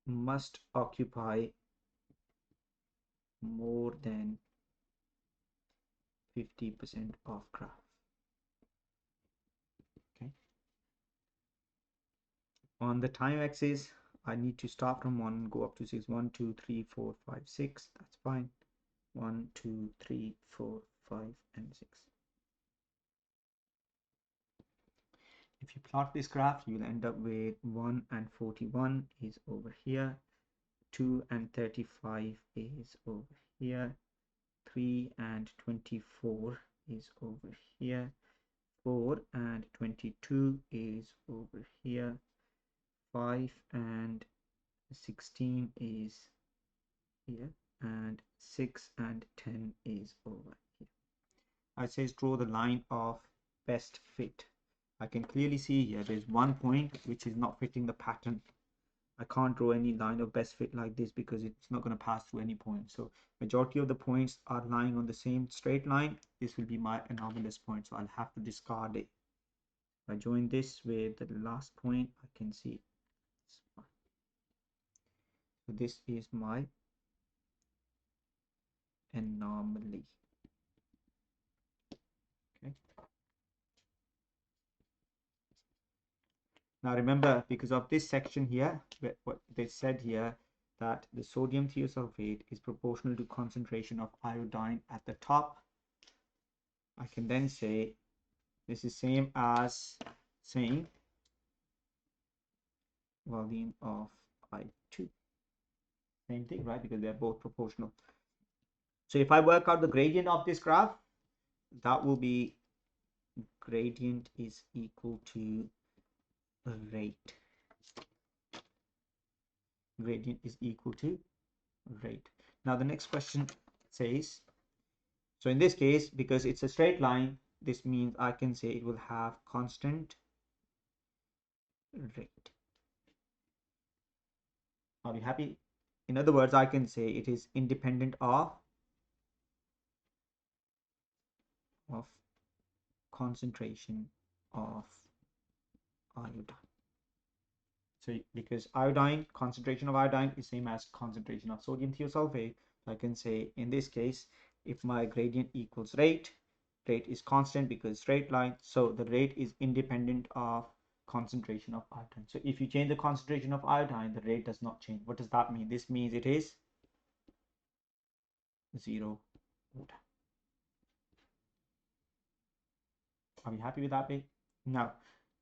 Must occupy more than 50% of graph. Okay. On the time axis, I need to start from 1, go up to 6. 1, 2, 3, 4, 5, 6. That's fine. 1, 2, 3, 4, 5, and 6. If you plot this graph, you'll end up with 1 and 41 is over here. 2 and 35 is over here. 3 and 24 is over here. 4 and 22 is over here. 5 and 16 is here, and 6 and 10 is over here. I says draw the line of best fit. I can clearly see here there's one point which is not fitting the pattern. I can't draw any line of best fit like this because it's not going to pass through any point. So majority of the points are lying on the same straight line. This will be my anomalous point, so I'll have to discard it. If I join this with the last point, I can see so this is my anomaly. Okay. Now remember, because of this section here, what they said here, that the sodium thiosulfate is proportional to concentration of iodine at the top. I can then say this is same as saying volume of I2. Same thing, right? Because they're both proportional. So if I work out the gradient of this graph, that will be gradient is equal to rate. Gradient is equal to rate. Now the next question says, so in this case, because it's a straight line, this means I can say it will have constant rate. Are you happy? In other words, I can say it is independent of concentration of iodine. So because iodine, concentration of iodine is same as concentration of sodium thiosulfate, so I can say in this case, if my gradient equals rate, rate is constant because straight line, so the rate is independent of concentration of iodine. So if you change the concentration of iodine, the rate does not change. What does that mean? This means it is 0 water. Are we happy with that bit? Now,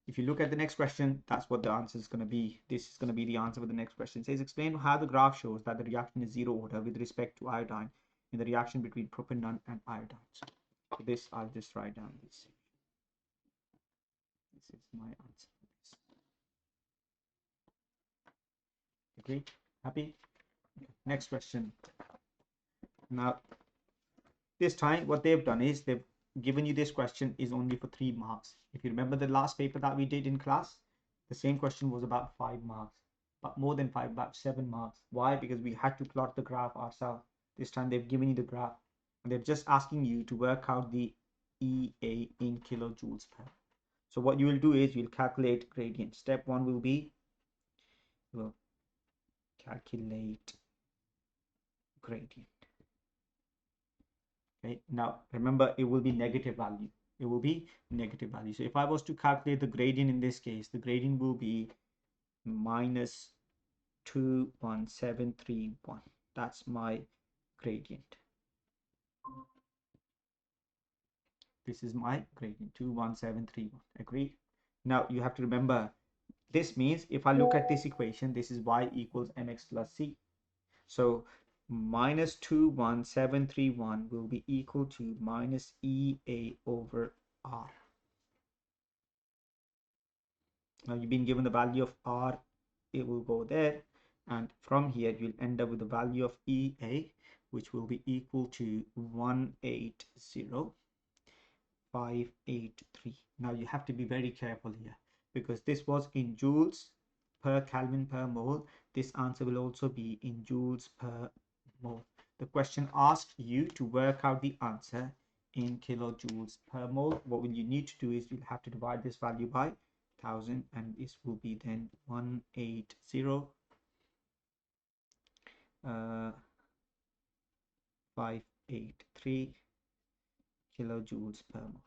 if you look at the next question, that's what the answer is going to be. This is going to be the answer for the next question. It says, explain how the graph shows that the reaction is 0 order with respect to iodine in the reaction between propanol and iodine. So for this, I'll just write down this. This is my answer for this. Agree? Happy? Next question. Now, this time what they've done is they've given you this question is only for 3 marks. If you remember the last paper that we did in class, the same question was about 5 marks, but more than 5, about 7 marks. Why? Because we had to plot the graph ourselves. This time they've given you the graph and they're just asking you to work out the EA in kilojoules per. So what you will do is you'll calculate gradient. Step 1 will be, we'll calculate gradient. Okay, now remember it will be negative value. It will be negative value. So if I was to calculate the gradient in this case, the gradient will be minus 21731. That's my gradient. This is my gradient, 21731. Agreed? Now you have to remember, this means if I look at this equation, this is y equals mx plus c. So minus 21731 will be equal to minus EA over R. Now you've been given the value of R, it will go there, and from here you'll end up with the value of EA, which will be equal to 180,583. Now you have to be very careful here, because this was in joules per Kelvin per mole. This answer will also be in joules per mole. The question asks you to work out the answer in kilojoules per mole. What will you need to do is you'll have to divide this value by 1000, and this will be then 180,583 kilojoules per mole.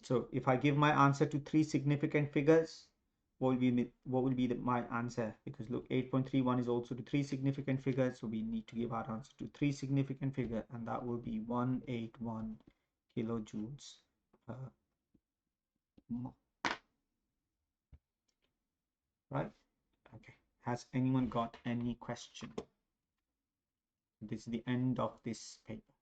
So if I give my answer to three significant figures, what will be my answer? Because look, 8.31 is also to three significant figures, so we need to give our answer to three significant figure, and that will be 181 kilojoules per mole. Right? Okay. Has anyone got any question? This is the end of this paper.